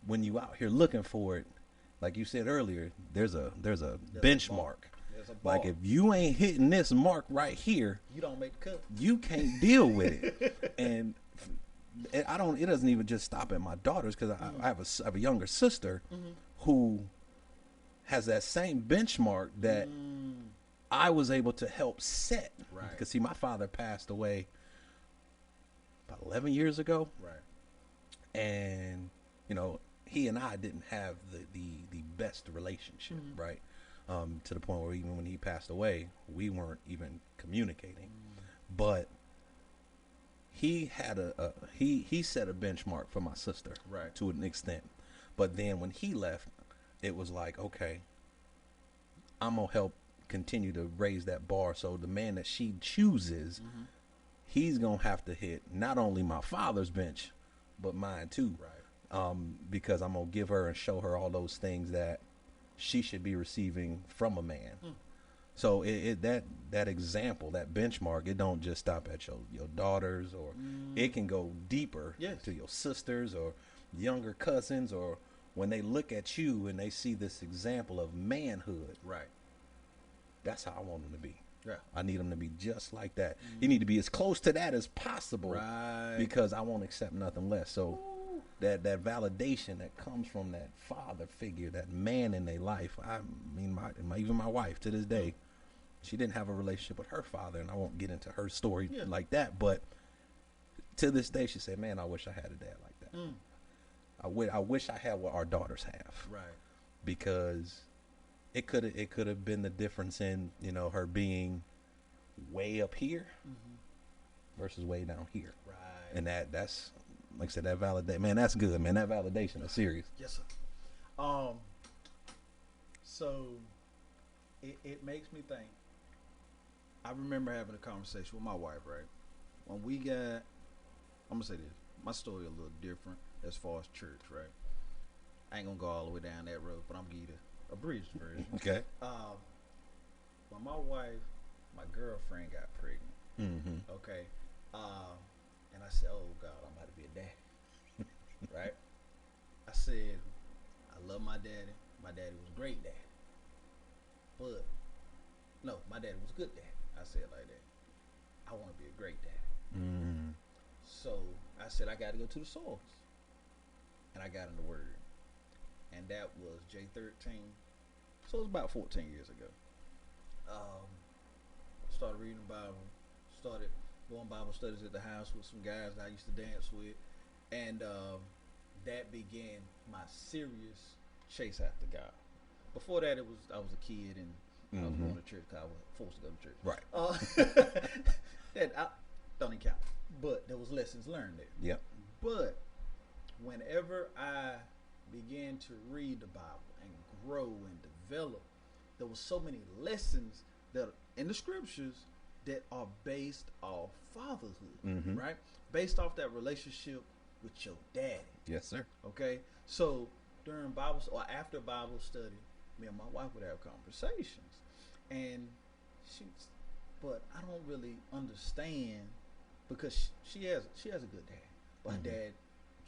when you out here looking for it, like you said earlier, there's a benchmark. Like, if you ain't hitting this mark right here, you don't make the cut. You can't deal with it. And it doesn't even just stop at my daughters, because I have a younger sister who has that same benchmark that I was able to help set. Right. Because see, my father passed away about 11 years ago. Right. And, he and I didn't have the best relationship, right? To the point where even when he passed away, we weren't even communicating. But he had he set a benchmark for my sister, right, to an extent. But then when he left, it was like, okay, I'm gonna help continue to raise that bar. So the man that she chooses, he's gonna have to hit not only my father's bench, but mine too. Right. Because I'm gonna give her and show her all those things that she should be receiving from a man. So that example, that benchmark, it don't just stop at your daughters, or it can go deeper to your sisters or younger cousins or when they look at you and they see this example of manhood, Right. that's how I want them to be. Yeah. I need them to be just like that. You need to be as close to that as possible, Right. because I won't accept nothing less. So that validation that comes from that father figure, that man in their life. I mean, even my wife to this day, she didn't have a relationship with her father, and I won't get into her story like that. But to this day, she said, "Man, I wish I had a dad like that. I wish I had what our daughters have." Right. Because it could have been the difference in, you know, her being way up here versus way down here. Right. And that's, like I said, that validate, man, that's good, man. That validation is serious. Yes, sir. So it makes me think. I remember having a conversation with my wife, right? When we got, I'm gonna say this, my story a little different as far as church, right? I ain't gonna go all the way down that road, but I'm gonna give you a abridged version. Okay. When my wife, my girlfriend got pregnant, okay, and I said, "Oh God, I'm about to be a dad," right? I said, "I love my daddy. My daddy was a great dad, but no, my daddy was a good dad." I said it like that. I want to be a great dad. So I said, I got to go to the source, and I got in the Word, and that was J13. So it was about 14 years ago. Started reading the Bible, started going Bible studies at the house with some guys that I used to dance with, and that began my serious chase after God. Before that, I was a kid and I was going to church because I was forced to go to church. Right. That don't even count. But there was lessons learned there. Yep. But whenever I began to read the Bible and grow and develop, there was so many lessons that in the scriptures that are based off fatherhood, right? Based off that relationship with your daddy. Yes, sir. Okay? So during Bible or after Bible study, me and my wife would have conversations. And but I don't really understand, because she has a good dad. My dad,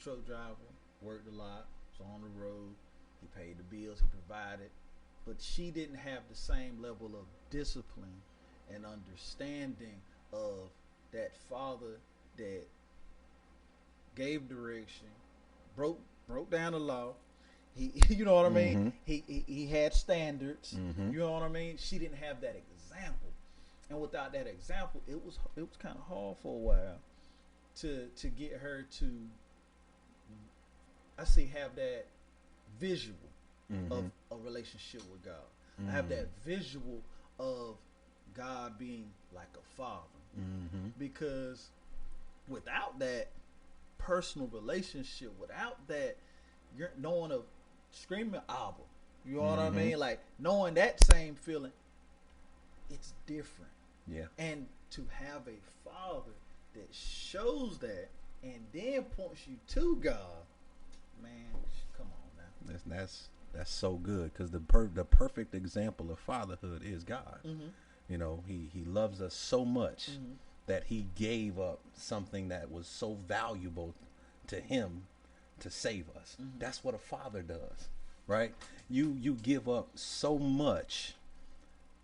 truck driver, worked a lot, was on the road, he paid the bills, he provided, but she didn't have the same level of discipline and understanding of that father that gave direction, broke down the law. He, you know what I mean? He had standards. You know what I mean? She didn't have that example, and without that example, it was kind of hard for a while to get her to, have that visual of a relationship with God. I have that visual of God being like a father, because without that personal relationship, without that, you're knowing a screaming Abba, you know what I mean? Like knowing that same feeling, it's different. Yeah. And to have a father that shows that and then points you to God, man, come on now. That's so good, because the perfect example of fatherhood is God. You know, he loves us so much that he gave up something that was so valuable to him to save us. That's what a father does, right? You give up so much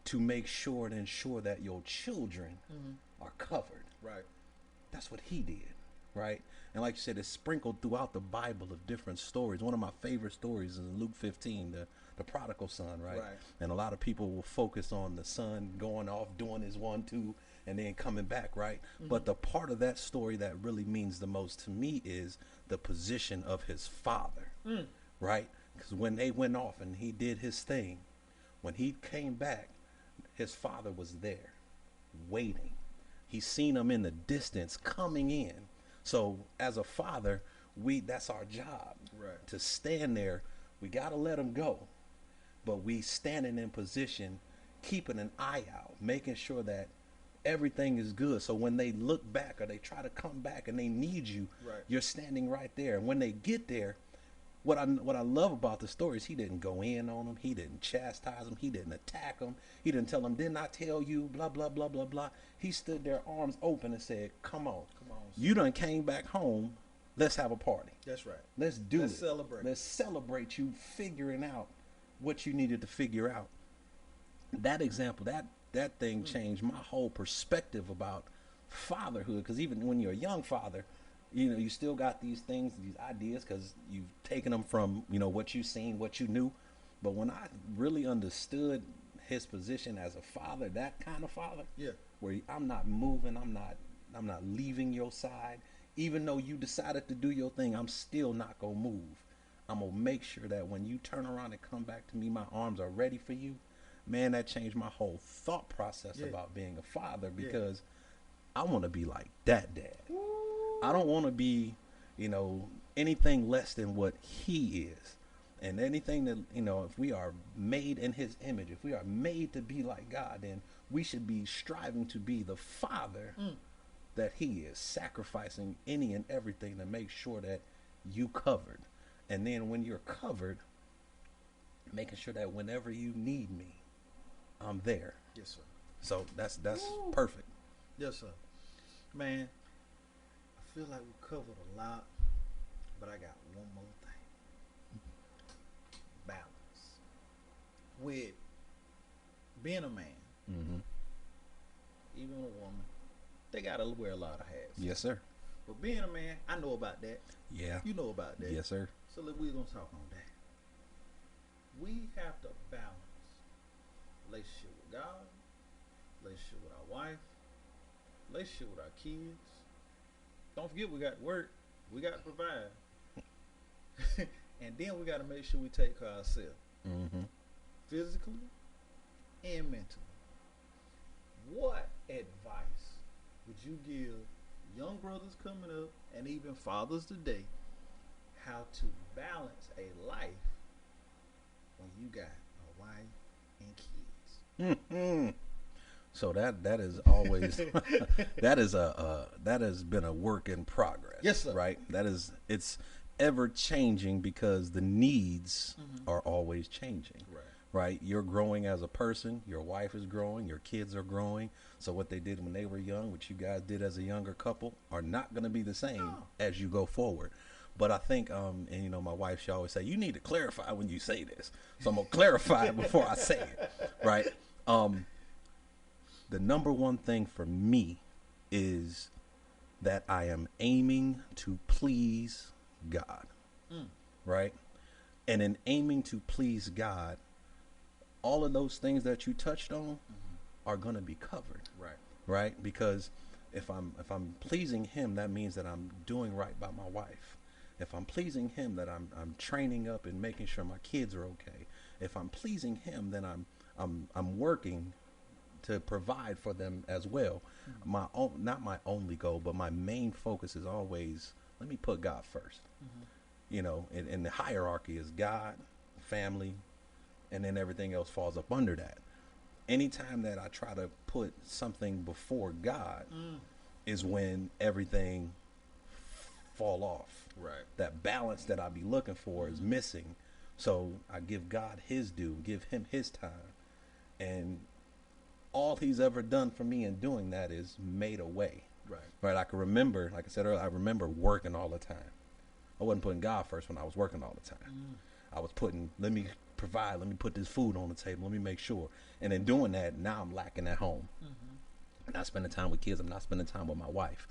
to make sure and ensure that your children are covered. Right. That's what he did, right? And like you said, it's sprinkled throughout the Bible of different stories. One of my favorite stories is in Luke 15, the prodigal son, right? And a lot of people will focus on the son going off, doing his 1-2, and then coming back, right? But the part of that story that really means the most to me is the position of his father, right? Because when they went off and he did his thing, when he came back, his father was there, waiting. He seen him in the distance coming in. So as a father, that's our job, right? To stand there. We got to let him go, but we standing in position, keeping an eye out, making sure that everything is good. So when they look back or they try to come back and they need you, you're standing right there. And when they get there, what I love about the story is he didn't go in on them. He didn't chastise them. He didn't attack them. He didn't tell them, didn't I tell you, blah, blah, blah, blah, blah. He stood there, arms open, and said, come on. You done came back home. Let's have a party. That's right. Let's do Let's it. celebrate. Let's celebrate you figuring out what you needed to figure out. That example, that thing changed my whole perspective about fatherhood. Because even when you're a young father, you know, you still got these things, these ideas, because you've taken them from, you know, what you've seen, what you knew. But when I really understood his position as a father, that kind of father, Yeah. where I'm not moving, I'm not leaving your side. Even though you decided to do your thing, I'm still not gonna move. I'm gonna make sure that when you turn around and come back to me, my arms are ready for you. Man, that changed my whole thought process about being a father, because I want to be like that dad. I don't want to be, you know, anything less than what he is. And anything that, you know, if we are made in his image, if we are made to be like God, then we should be striving to be the father that he is, sacrificing any and everything to make sure that you covered. And then when you're covered, making sure that whenever you need me, I'm there. Yes, sir. So that's perfect. Yes, sir. Man, I feel like we covered a lot, but I got one more thing. Balance. With being a man, Mm-hmm. even a woman, they gotta wear a lot of hats. Yes, sir. But being a man, I know about that. Yeah. You know about that. Yes, sir. So we're gonna talk on that. We have to balance relationship with God, relationship with our wife, relationship with our kids. Don't forget we got to work. We got to provide. And then we got to make sure we take care of ourselves. Mm-hmm. Physically and mentally. What advice would you give young brothers coming up and even fathers today how to balance a life when you got a wife and kids? Mm-hmm. So that is always that has been a work in progress. Yes, sir. Right. It's ever changing because the needs are always changing. Right. Right. You're growing as a person. Your wife is growing. Your kids are growing. So what they did when they were young, what you guys did as a younger couple, are not going to be the same as you go forward. But I think, and you know, my wife, she always say, you need to clarify when you say this. So I'm gonna clarify it before I say it. Right. The number one thing for me is that I am aiming to please God. Right. And in aiming to please God, all of those things that you touched on are going to be covered. Right. Right. Because if I'm pleasing him, that means that I'm doing right by my wife. If I'm pleasing him, that I'm training up and making sure my kids are okay. If I'm pleasing him, then I'm working to provide for them as well. Not my only goal, but my main focus is always, let me put God first. You know, and the hierarchy is God, family, and then everything else falls up under that. Anytime that I try to put something before God is when everything fall off. Right. That balance that I be looking for is missing. So I give God his due, give him his time. And all he's ever done for me in doing that is made a way. Right. Right. I can remember, like I said earlier, I remember working all the time. I wasn't putting God first when I was working all the time. I was putting, let me provide, let me put this food on the table, let me make sure. And in doing that, now I'm lacking at home. I'm not spending time with kids. I'm not spending time with my wife.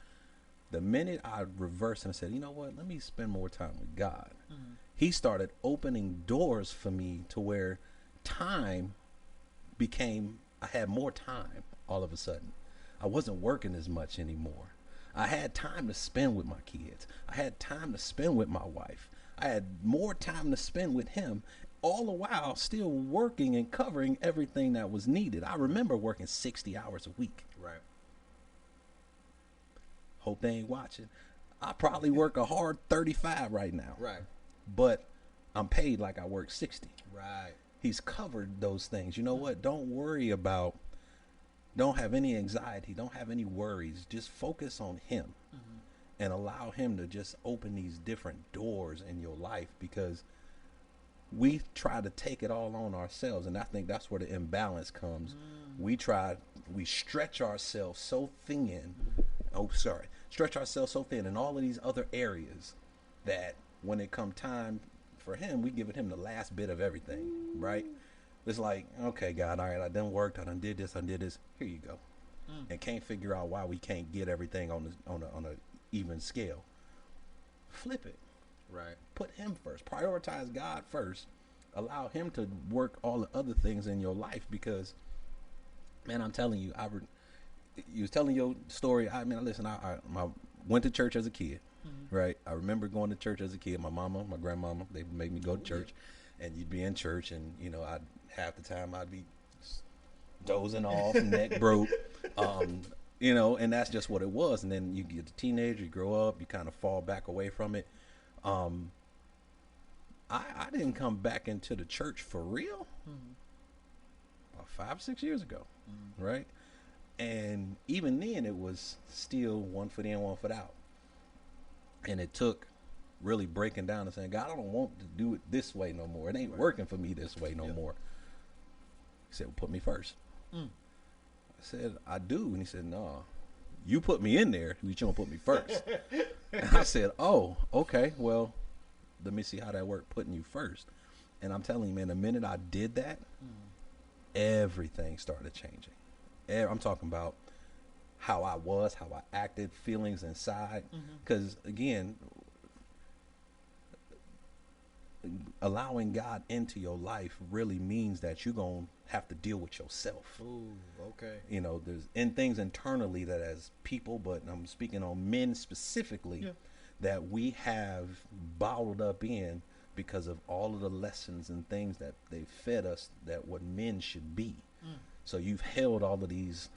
The minute I reversed and I said, you know what, let me spend more time with God, he started opening doors for me to where time became, I had more time all of a sudden. I wasn't working as much anymore. I had time to spend with my kids. I had time to spend with my wife. I had more time to spend with him, all the while still working and covering everything that was needed. I remember working 60 hours a week. Right. Hope they ain't watching. I probably work a hard 35 right now. Right. But I'm paid like I work 60. Right. He's covered those things. You know what? Don't worry about, don't have any anxiety. Don't have any worries. Just focus on him and allow him to just open these different doors in your life, because we try to take it all on ourselves. And I think that's where the imbalance comes. We stretch ourselves so thin. stretch ourselves so thin in all of these other areas that when it come time for him, we giving him the last bit of everything, right? It's like, okay, God, all right, I done worked, I done did this, here you go. And can't figure out why we can't get everything on a even scale. Flip it. Right. Put him first. Prioritize God first. Allow him to work all the other things in your life, because, man, I'm telling you, you was telling your story. I mean, listen, I went to church as a kid, right? I remember going to church as a kid. My mama, my grandmama, they would make me go to church, and you'd be in church, and, you know, half the time I'd be dozing off, neck broke, you know, and that's just what it was. And then you get a teenager, you grow up, you kind of fall back away from it. I didn't come back into the church for real about 5-6 years ago, right? And even then, it was still 1 foot in, 1 foot out. And it took really breaking down and saying, God, I don't want to do it this way no more. It ain't working for me this way no more. He said, well, put me first. I said, I do. And he said, no, you put me in there. You don't put me first. And I said, oh, okay, well, let me see how that worked, putting you first. And I'm telling you, man, the minute I did that, everything started changing. I'm talking about how I was, how I acted, feelings inside. Because, again, allowing God into your life really means that you're going to have to deal with yourself. Ooh, okay. You know, there's things internally that as people, but I'm speaking on men specifically, that we have bottled up in because of all of the lessons and things that they fed us that what men should be. So you've held all of these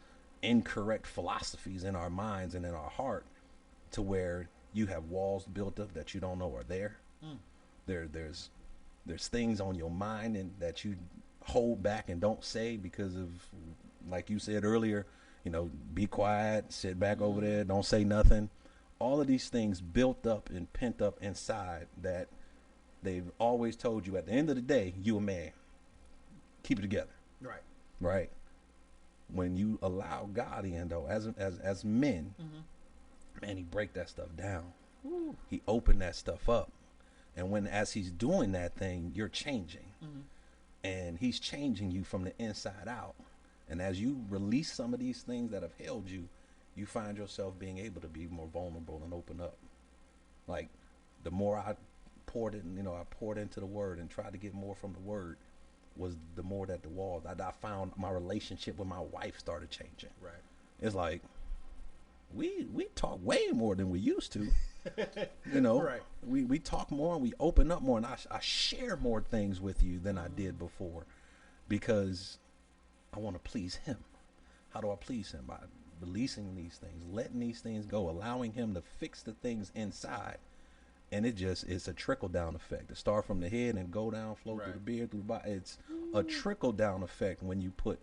incorrect philosophies in our minds and in our heart to where you have walls built up that you don't know are there. There's things on your mind and that you hold back and don't say because of, like you said earlier, you know, be quiet, sit back over there, don't say nothing. All of these things built up and pent up inside that they've always told you at the end of the day, you a man. Keep it together. Right. Right. When you allow God in, though, as men, man, he break that stuff down. He opened that stuff up. And as he's doing that thing, you're changing. And he's changing you from the inside out. And as you release some of these things that have held you, you find yourself being able to be more vulnerable and open up. Like, the more I poured into the word and tried to get more from the word, was the more that the walls, I found my relationship with my wife started changing. Right. It's like, we talk way more than we used to. You know, right. We talk more and we open up more, and I share more things with you than I did before, because I want to please him. How do I please him? By releasing these things, letting these things go, allowing him to fix the things inside. And it's a trickle down effect. It start from the head and go down, flow through the beard, through the body. It's a trickle down effect when you put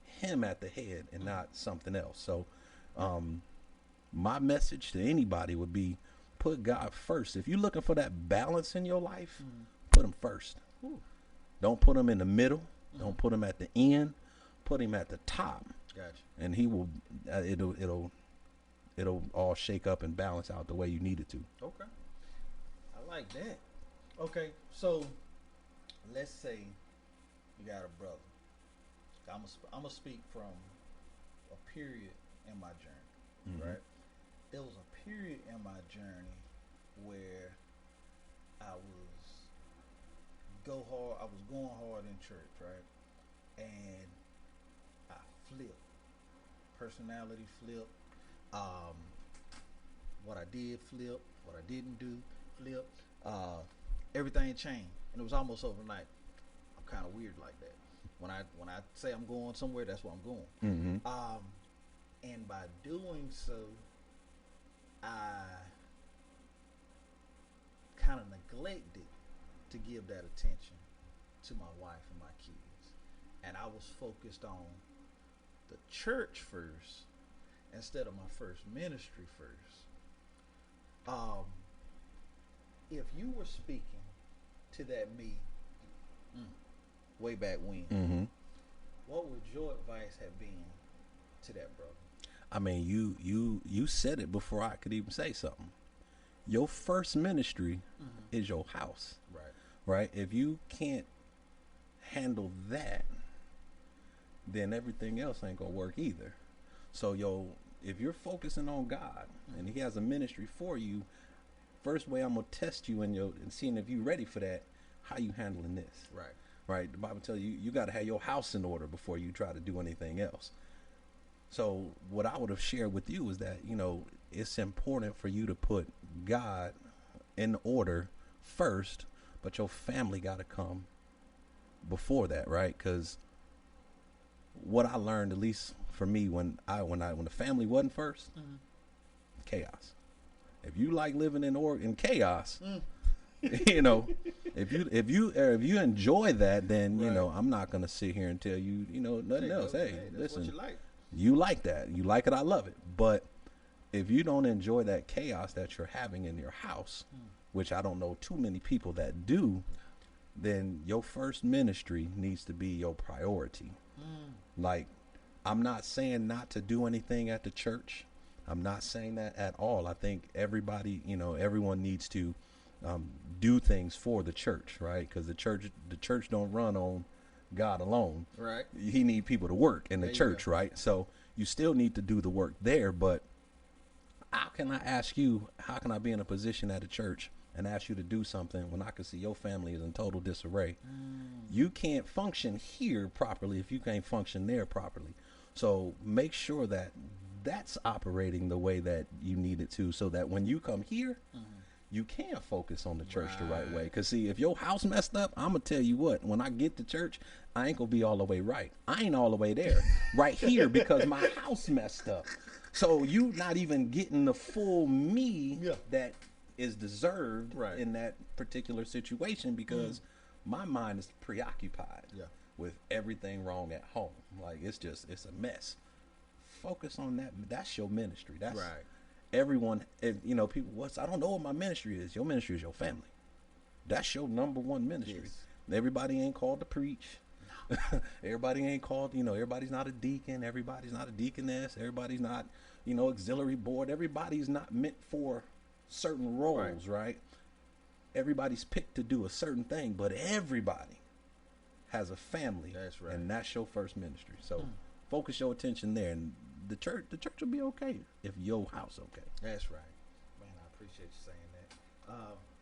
him at the head and not something else. So, my message to anybody would be, put God first. If you're looking for that balance in your life, put him first. Don't put him in the middle. Don't put him at the end. Put him at the top. Gotcha. And he will. It'll all shake up and balance out the way you need it to. Okay. I like that. Okay, so let's say you got a brother. I'm gonna speak from a period in my journey, right? There was a period in my journey where I was going hard in church, right? And I flipped. Personality flipped. What I did flip. What I didn't do flip. Everything changed, and it was almost overnight. I'm kind of weird like that. When I say I'm going somewhere, that's where I'm going. And by doing so, I kind of neglected to give that attention to my wife and my kids, and I was focused on the church first instead of my first ministry first. If you were speaking to that me way back when, what would your advice have been to that brother? I mean, you said it before I could even say something. Your first ministry is your house, Right. right? If you can't handle that, then everything else ain't gonna work either. So if you're focusing on God and He has a ministry for you, first way I'm gonna test you and seeing if you ready for that, how you handling this. Right. Right? The Bible tells you got to have your house in order before you try to do anything else. So what I would have shared with you is that, it's important for you to put God in order first, but your family got to come before that, right? Because what I learned, at least for me, when the family wasn't 1st, chaos. If you like living in chaos, if you enjoy that, then I'm not gonna sit here and tell you nothing else. Hey, listen, you like that, you like it, I love it. But if you don't enjoy that chaos that you're having in your house, which I don't know too many people that do, then your first ministry needs to be your priority. Like, I'm not saying not to do anything at the church. I'm not saying that at all. I think everybody, everyone needs to do things for the church, right? Because the church don't run on God alone. Right. He need people to work in the church, right? So you still need to do the work there. But how can I be in a position at a church and ask you to do something when I can see your family is in total disarray? You can't function here properly if you can't function there properly. So make sure that that's operating the way that you need it to, so that when you come here, you can focus on the church the right way. Because, see, if your house messed up, I'm going to tell you what, when I get to church, I ain't going to be all the way right. I ain't all the way there right here because my house messed up. So you not even getting the full me that is deserved in that particular situation, because my mind is preoccupied with everything wrong at home. Like, it's a mess. Focus on that. That's your ministry. That's right. Everyone, people, I don't know what my ministry is. Your ministry is your family. That's your number one ministry. Yes. Everybody ain't called to preach. No. Everybody ain't called, everybody's not a deacon. Everybody's not a deaconess. Everybody's not, auxiliary board. Everybody's not meant for certain roles, right? Everybody's picked to do a certain thing, but everybody has a family. That's right. And that's your first ministry. So focus your attention there, and the church will be okay if your house okay. That's right. Man, I appreciate you saying that.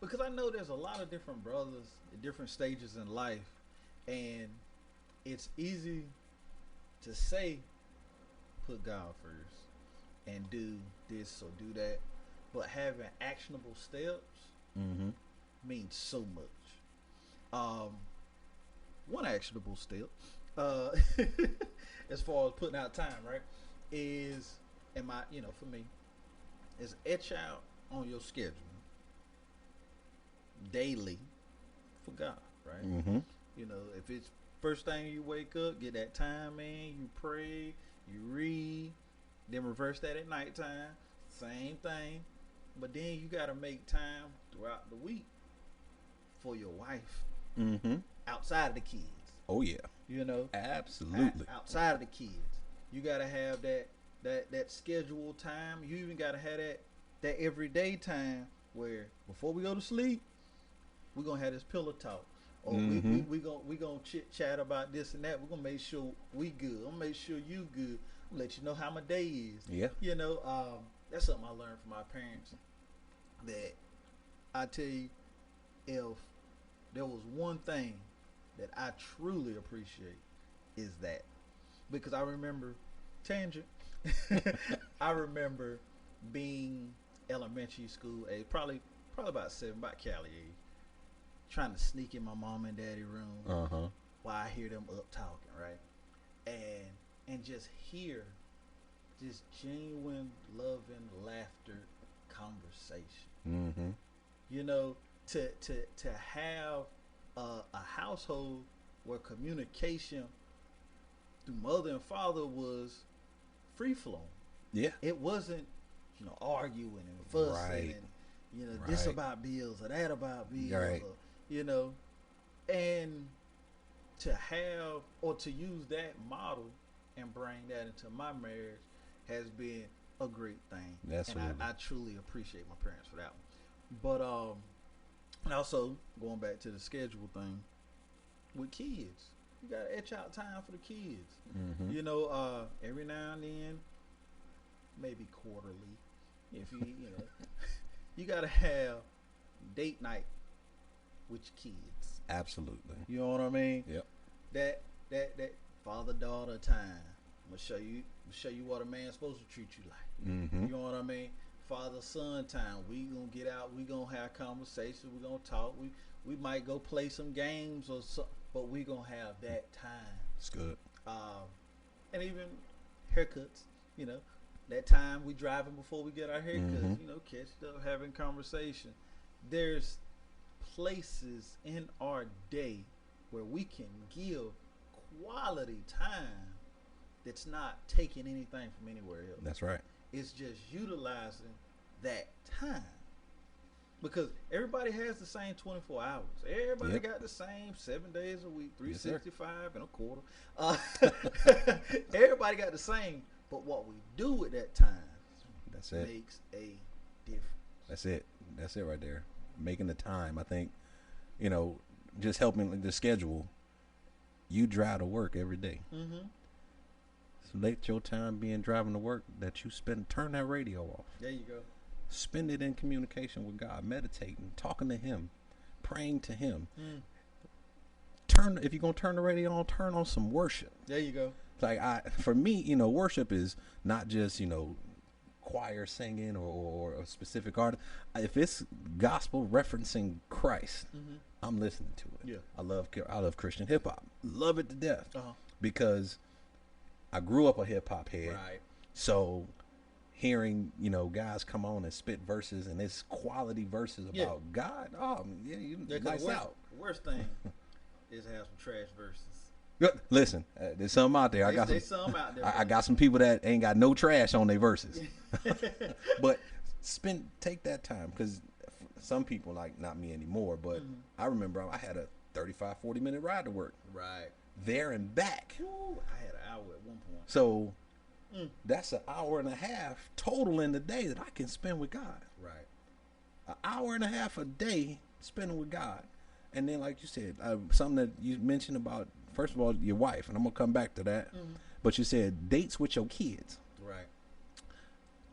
Because I know there's a lot of different brothers at different stages in life, and it's easy to say, put God first and do this or do that, but having actionable steps means so much. One actionable step, as far as putting out time, right, is, for me, is etch out on your schedule daily for God, right? If it's first thing you wake up, get that time in, you pray, you read, then reverse that at nighttime, same thing. But then you got to make time throughout the week for your wife, outside of the kids. Oh yeah, absolutely. Outside of the kids, you got to have that scheduled time. You even got to have that everyday time where before we go to sleep, we're gonna have this pillow talk. Or we gonna chit chat about this and that. We're gonna make sure we good. I'm gonna make sure you good. I'm gonna let you know how my day is. Yeah. That's something I learned from my parents. That I tell you, if there was one thing that I truly appreciate, is that. Because I remember, tangent, I remember being elementary school age, probably about 7, about Cali age, trying to sneak in my mom and daddy room while I hear them up talking, right? And just hear this genuine, loving, laughter conversation. To have a household where communication through mother and father was free flowing. Yeah. It wasn't, arguing and fussing and this about bills or that about bills, or, and to have or to use that model and bring that into my marriage has been a great thing. Absolutely. And I truly appreciate my parents for that one. But and also going back to the schedule thing with kids, you gotta etch out time for the kids. Mm-hmm. You know, every now and then, maybe quarterly, if you know, you gotta have date night with your kids. Absolutely. You know what I mean? Yep. That father daughter time. I'm gonna show you what a man's supposed to treat you like. Mm-hmm. You know what I mean? Father son time. We gonna get out. We gonna have conversations. We gonna talk. We might go play some games or so, but we gonna have that time. It's good. And even haircuts. You know, that time we driving before we get our haircuts. Mm-hmm. You know, catched up, having conversation. There's places in our day where we can give quality time that's not taking anything from anywhere else. That's right. It's just utilizing that time. Because everybody has the same 24 hours. Everybody got the same 7 days a week, 365 and a quarter. Everybody got the same. But what we do with that time That's it. makes a difference. That's it. That's it right there. Making the time. I think, you know, just helping the schedule. You drive to work every day. Mm-hmm. So let your time being driving to work that you spend, turn that radio off. There you go. Spend it in communication with God, meditating, talking to Him, praying to Him. If you're gonna turn the radio on, turn on some worship. There you go. Like for me, you know, worship is not just, you know, choir singing or a specific artist. If it's gospel referencing Christ, I'm listening to it. Yeah. I love Christian hip hop. Love it to death. Uh-huh. Because I grew up a hip hop head. Right. So hearing, you know, guys come on and spit verses and it's quality verses about God. Oh, yeah, lights out. The worst thing is to have some trash verses. Listen, there's some out there. There's some out there. I got some people that ain't got no trash on their verses. But take that time, because some people, like, not me anymore, but I remember I had a 35-40 minute ride to work. Right. There and back. Ooh, I had an hour at one point. So that's an hour and a half total in the day that I can spend with God. Right. An hour and a half a day spending with God. And then, like you said, something that you mentioned about, first of all, your wife, and I'm going to come back to that. But you said dates with your kids. Right.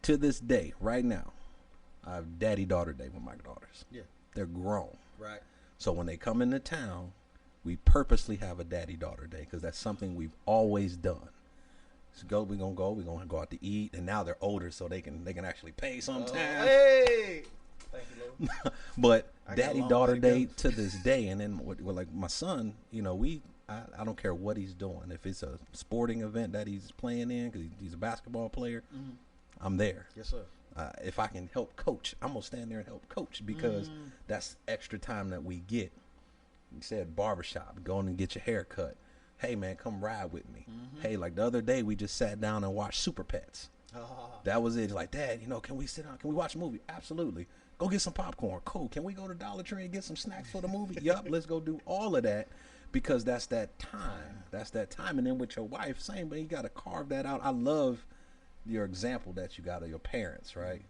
To this day, right now, I have daddy-daughter day with my daughters. Yeah. They're grown. Right. So when they come into town, we purposely have a daddy-daughter day because that's something we've always done. So we're going to go out to eat, and now they're older, so they can actually pay sometimes. Hey! Thank you, Lord. But daddy-daughter day to this day, and then with like my son, you know, I don't care what he's doing. If it's a sporting event that he's playing in, because he's a basketball player, I'm there. Yes, sir. If I can help coach, I'm going to stand there and help coach, because that's extra time that we get. You said barbershop, going and get your hair cut. Hey, man, come ride with me. Hey, like the other day, we just sat down and watched Super Pets. That was it. Like, Dad, you know, can we sit down? Can we watch a movie? Absolutely. Go get some popcorn. Cool. Can we go to Dollar Tree and get some snacks for the movie? Yup, let's go do all of that, because that's that time. That's that time. And then with your wife, same, but you got to carve that out. I love your example that you got of your parents, right?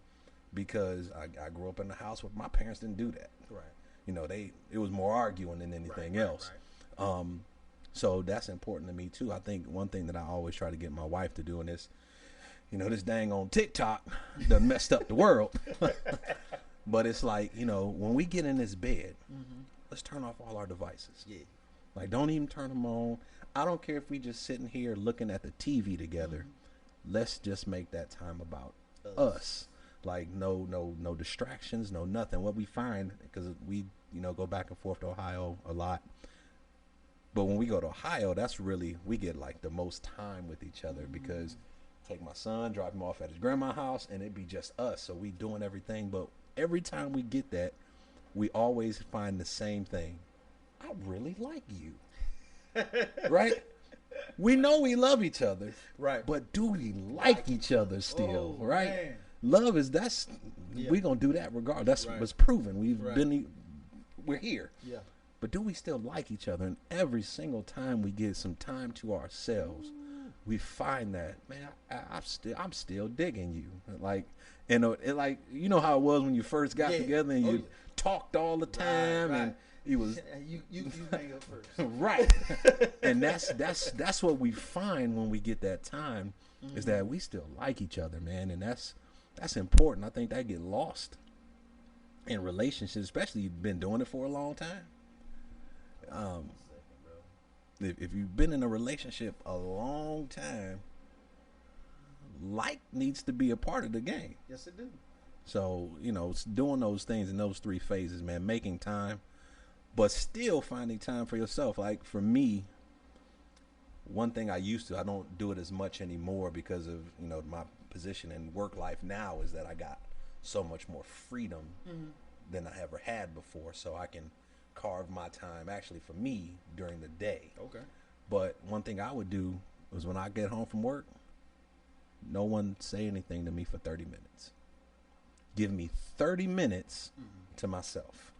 Because I grew up in a house where my parents didn't do that. Right. You know, it was more arguing than anything else. Right. So that's important to me too. I think one thing that I always try to get my wife to do, and this, you know, this dang on TikTok done messed up the world. But it's like, you know, when we get in this bed, let's turn off all our devices. Yeah. Like, don't even turn them on. I don't care if we just sitting here looking at the TV together. Let's just make that time about us. Like, no distractions, no nothing. What we find, because we, you know, go back and forth to Ohio a lot. But when we go to Ohio, that's really, we get like the most time with each other, because take my son, drop him off at his grandma's house, and it'd be just us. So we doing everything. But every time we get that, we always find the same thing. I really like you. Right? We know we love each other. Right. But do we like each other still? Right? Man. Love is, we're going to do that regardless. That's what's proven. We're here. Yeah. But do we still like each other? And every single time we get some time to ourselves, we find that, man, I'm still digging you. Like, like, you know how it was when you first got together and you talked all the time, right. and you was you hang up first. right. And that's what we find when we get that time, is that we still like each other, man, and that's important. I think that get lost in relationships, especially you've been doing it for a long time. If you've been in a relationship a long time, like needs to be a part of the game. Yes, it do. So, it's doing those things in those 3 phases, man, making time, but still finding time for yourself. Like for me, one thing I don't do it as much anymore because of, my position in work life now, is that I got so much more freedom than I ever had before. So I can carve my time actually for me during the day. Okay. But one thing I would do was, when I get home from work, no one say anything to me for 30 minutes. Give me 30 minutes to myself.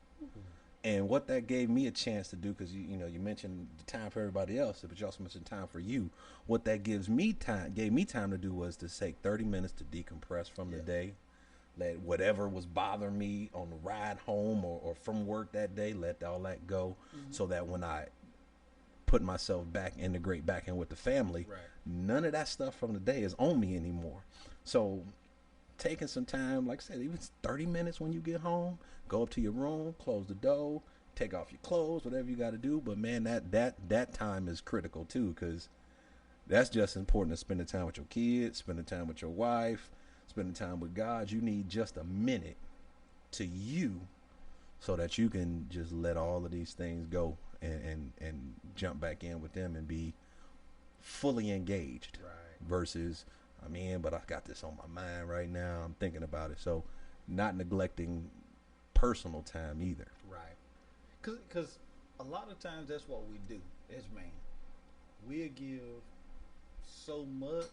And what that gave me a chance to do, because you mentioned the time for everybody else, but you also mentioned time for you. What that gave me time to do was to take 30 minutes to decompress from the day. Let whatever was bothering me on the ride home or from work that day, let all that go, so that when I put myself integrate back in with the family, none of that stuff from the day is on me anymore. So taking some time, like I said, even 30 minutes when you get home, go up to your room, close the door, take off your clothes, whatever you got to do. But man, that time is critical too, because that's just important to spend the time with your kids, spend the time with your wife, spending time with God. You need just a minute to you, so that you can just let all of these things go and jump back in with them and be fully engaged. Right. Versus, I'm in, but I got this on my mind right now. I'm thinking about it. So not neglecting personal time either. Right. Because a lot of times that's what we do as man. We'll give so much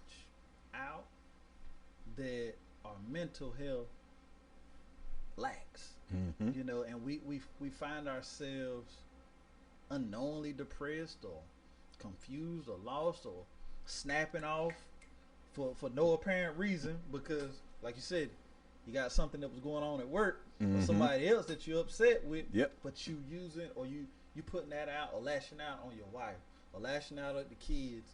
out that our mental health lacks. And we find ourselves unknowingly depressed or confused or lost or snapping off for no apparent reason, because like you said, you got something that was going on at work or somebody else that you're upset with, but you using, or you putting that out or lashing out on your wife or lashing out at the kids.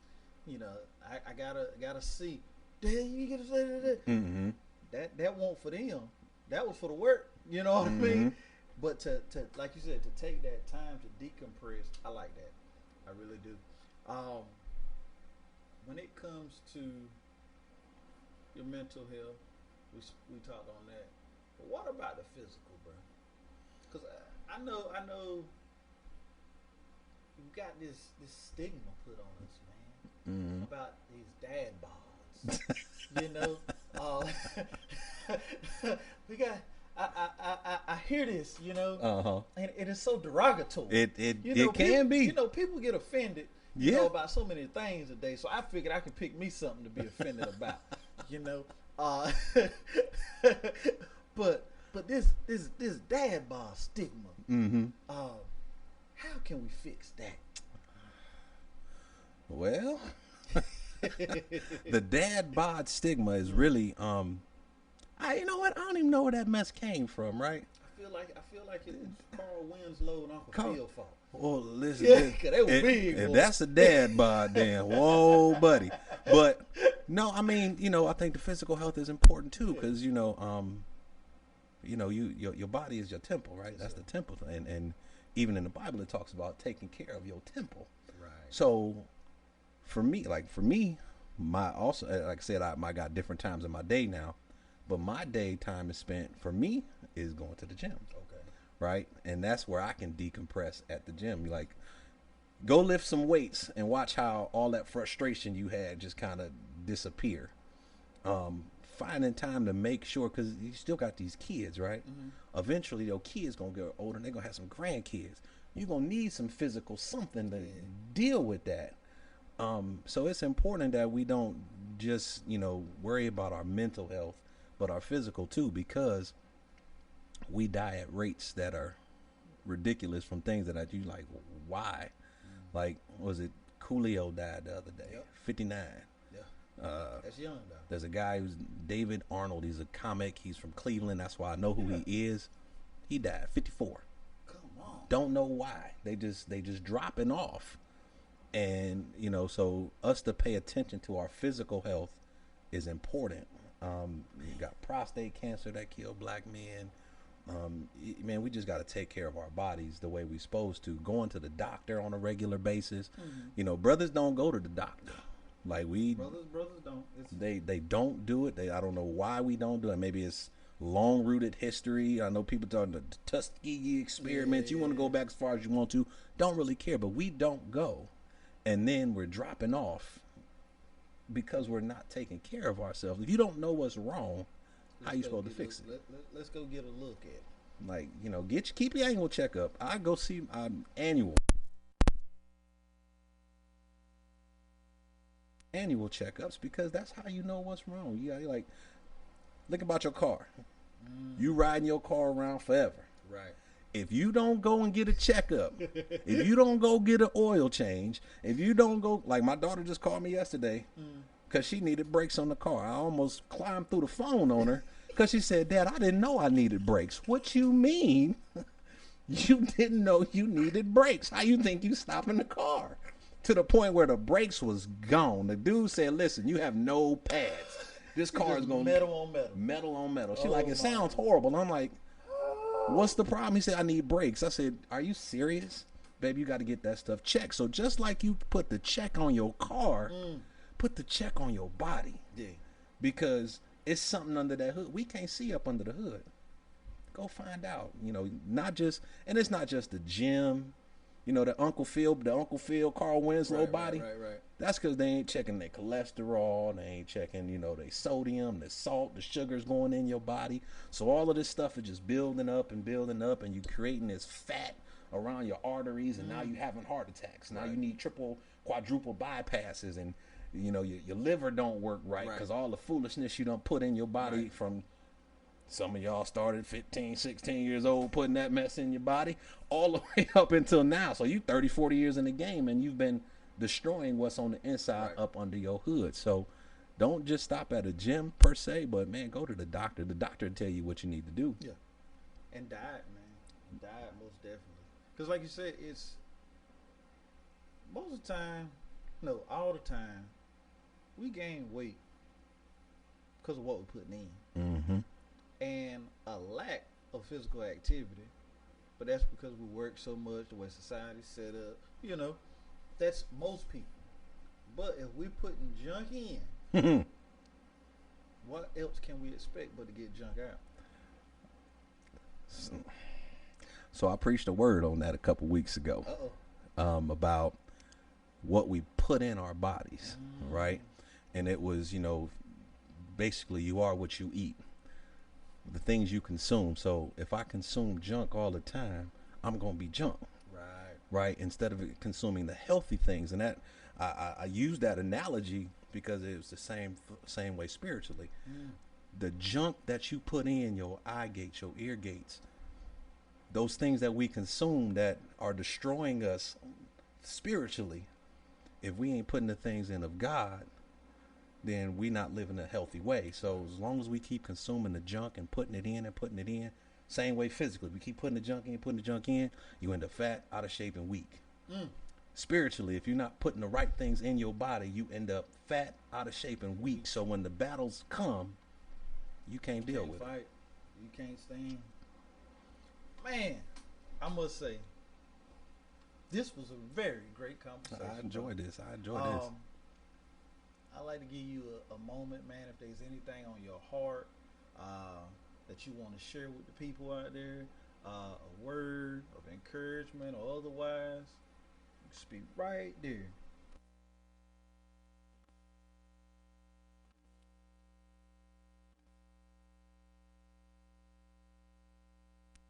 I gotta see. Damn, you get to say that. That won't for them. That was for the work. You know what I mean? But to like you said, to take that time to decompress, I like that. I really do. When it comes to your mental health, we talked on that. But what about the physical, bro? Because I know you got this stigma put on us, man, about these dad bods. We got. I hear this, and it is so derogatory. It can be. People get offended, about so many things today. So I figured I could pick me something to be offended about, But this dad bod stigma. How can we fix that? Well, the dad bod stigma is really you know what? I don't even know where that mess came from, right? I feel like it was Carl Winslow and Uncle Phil fault. Well, listen, they were big. If that's a dad bod, then whoa, buddy. But no, I mean, I think the physical health is important too, because your body is your temple, right? That's the temple, and even in the Bible, it talks about taking care of your temple. Right. So, for me, my also, like I said, I got different times in my day now. But my day time is spent, for me, is going to the gym. Okay. Right? And that's where I can decompress at the gym. Like, go lift some weights and watch how all that frustration you had just kind of disappear. Finding time to make sure, because you still got these kids, right? Eventually, your kids going to get older and they're going to have some grandkids. You're going to need some physical something to deal with that. So it's important that we don't just, worry about our mental health, but our physical too, because we die at rates that are ridiculous from things that you like, why? Like, was it Coolio died the other day? 59. That's young though. There's a guy who's David Arnold. He's a comic. He's from Cleveland. That's why I know who he is. He died 54. Come on. Don't know why. They just dropping off. And so us to pay attention to our physical health is important. You got prostate cancer that killed black men. Man, we just got to take care of our bodies the way we're supposed to. Going to the doctor on a regular basis. Brothers don't go to the doctor. Like brothers don't. They don't do it. I don't know why we don't do it. Maybe it's long rooted history. I know people talking the Tuskegee experiments. You want to go back as far as you want to. Don't really care, but we don't go, and then we're dropping off because we're not taking care of ourselves. If you don't know what's wrong, how you supposed to fix it? Let's go get a look at it. Like keep your annual checkup. I go see annual checkups because that's how you know what's wrong. You gotta think about your car. You riding your car around forever. Right. If you don't go and get a checkup, if you don't go get an oil change, if you don't go, like my daughter just called me yesterday because she needed brakes on the car. I almost climbed through the phone on her because she said, "Dad, I didn't know I needed brakes." What you mean? You didn't know you needed brakes? How you think you stopping the car? To the point where the brakes was gone. The dude said, "Listen, you have no pads. This car is going metal on metal. Metal on metal." She it sounds horrible. And I'm like, "What's the problem?" He said, "I need brakes." I said, "Are you serious? Baby, you got to get that stuff checked." So just like you put the check on your car, put the check on your body. Yeah. Because it's something under that hood. We can't see up under the hood. Go find out. It's not just the gym. The Uncle Phil Carl Winslow body. Right. That's because they ain't checking their cholesterol. They ain't checking, their sodium, the salt, the sugars going in your body. So all of this stuff is just building up, and you creating this fat around your arteries, and now you having heart attacks. Now you need triple, quadruple bypasses, and your liver don't work right because all the foolishness you don't put in your body from. Some of y'all started 15, 16 years old putting that mess in your body all the way up until now. So you 30, 40 years in the game, and you've been destroying what's on the inside up under your hood. So don't just stop at a gym per se, but, man, go to the doctor. The doctor will tell you what you need to do. Yeah. And diet, man. Diet, most definitely. Because like you said, it's most of the time, no, all the time, we gain weight because of what we're putting in. Mm-hmm. And a lack of physical activity, but that's because we work so much, the way society's set up, that's most people. But if we putting junk in, what else can we expect but to get junk out? So I preached a word on that a couple weeks ago about what we put in our bodies, right? And it was, basically you are what you eat. The things you consume. So if I consume junk all the time, I'm gonna be junk. Right. Instead of consuming the healthy things, and that I use that analogy because it was the same way spiritually. The junk that you put in your eye gates, your ear gates, those things that we consume that are destroying us spiritually. If we ain't putting the things in of God, then we not living a healthy way. So as long as we keep consuming the junk and putting it in, same way physically, we keep putting the junk in, you end up fat, out of shape, and weak. Spiritually, if you're not putting the right things in your body, you end up fat, out of shape, and weak. So when the battles come, you can't deal with it. You can't stand. Man, I must say, this was a very great conversation. I enjoyed this. I'd like to give you a moment, man, if there's anything on your heart that you want to share with the people out there, a word of encouragement or otherwise, you can speak right there.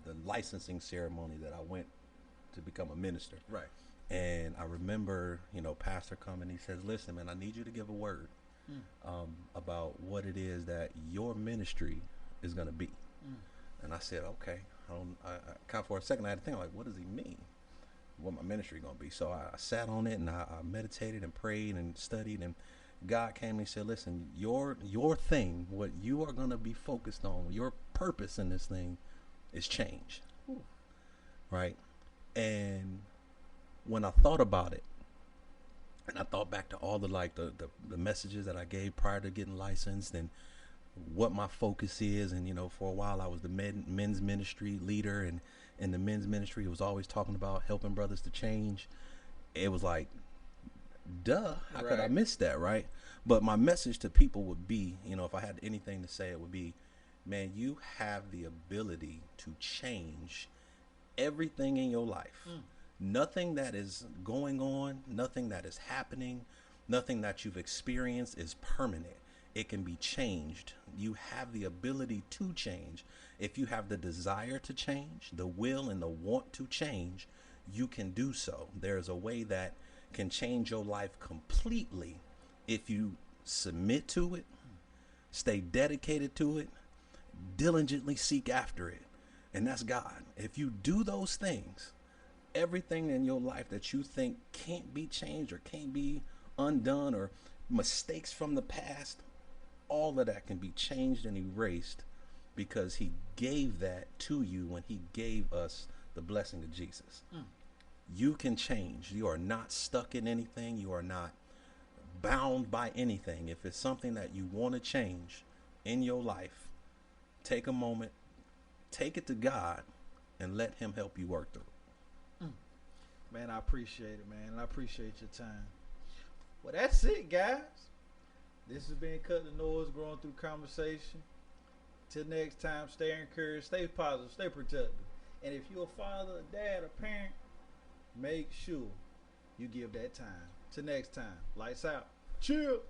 The licensing ceremony that I went to become a minister. Right. And I remember, pastor coming, he says, "Listen, man, I need you to give a word about what it is that your ministry is going to be." And I said, okay. I for a second, I had to think, like, what does he mean? What my ministry going to be? So I sat on it, and I meditated and prayed and studied. And God came and said, listen, your thing, what you are going to be focused on, your purpose in this thing is change. Ooh. Right? And when I thought about it, and I thought back to all the messages that I gave prior to getting licensed and what my focus is. And, for a while I was the men's ministry leader, and in the men's ministry, it was always talking about helping brothers to change. It was like, duh, how could I miss that, right? But my message to people would be, if I had anything to say, it would be, man, you have the ability to change everything in your life. Nothing that is going on, nothing that is happening, nothing that you've experienced is permanent. It can be changed. You have the ability to change. If you have the desire to change, the will and the want to change, you can do so. There's a way that can change your life completely if you submit to it, stay dedicated to it, diligently seek after it. And that's God. If you do those things, everything in your life that you think can't be changed or can't be undone, or mistakes from the past, all of that can be changed and erased, because he gave that to you when he gave us the blessing of Jesus. You can change. You are not stuck in anything. You are not bound by anything. If it's something that you want to change in your life, take a moment, take it to God, and let him help you work through it. Man, I appreciate it, man. I appreciate your time. Well, that's it, guys. This has been Cut the Noise, growing through conversation. Till next time, stay encouraged, stay positive, stay protective. And if you're a father, a dad, a parent, make sure you give that time. Till next time, lights out. Chill.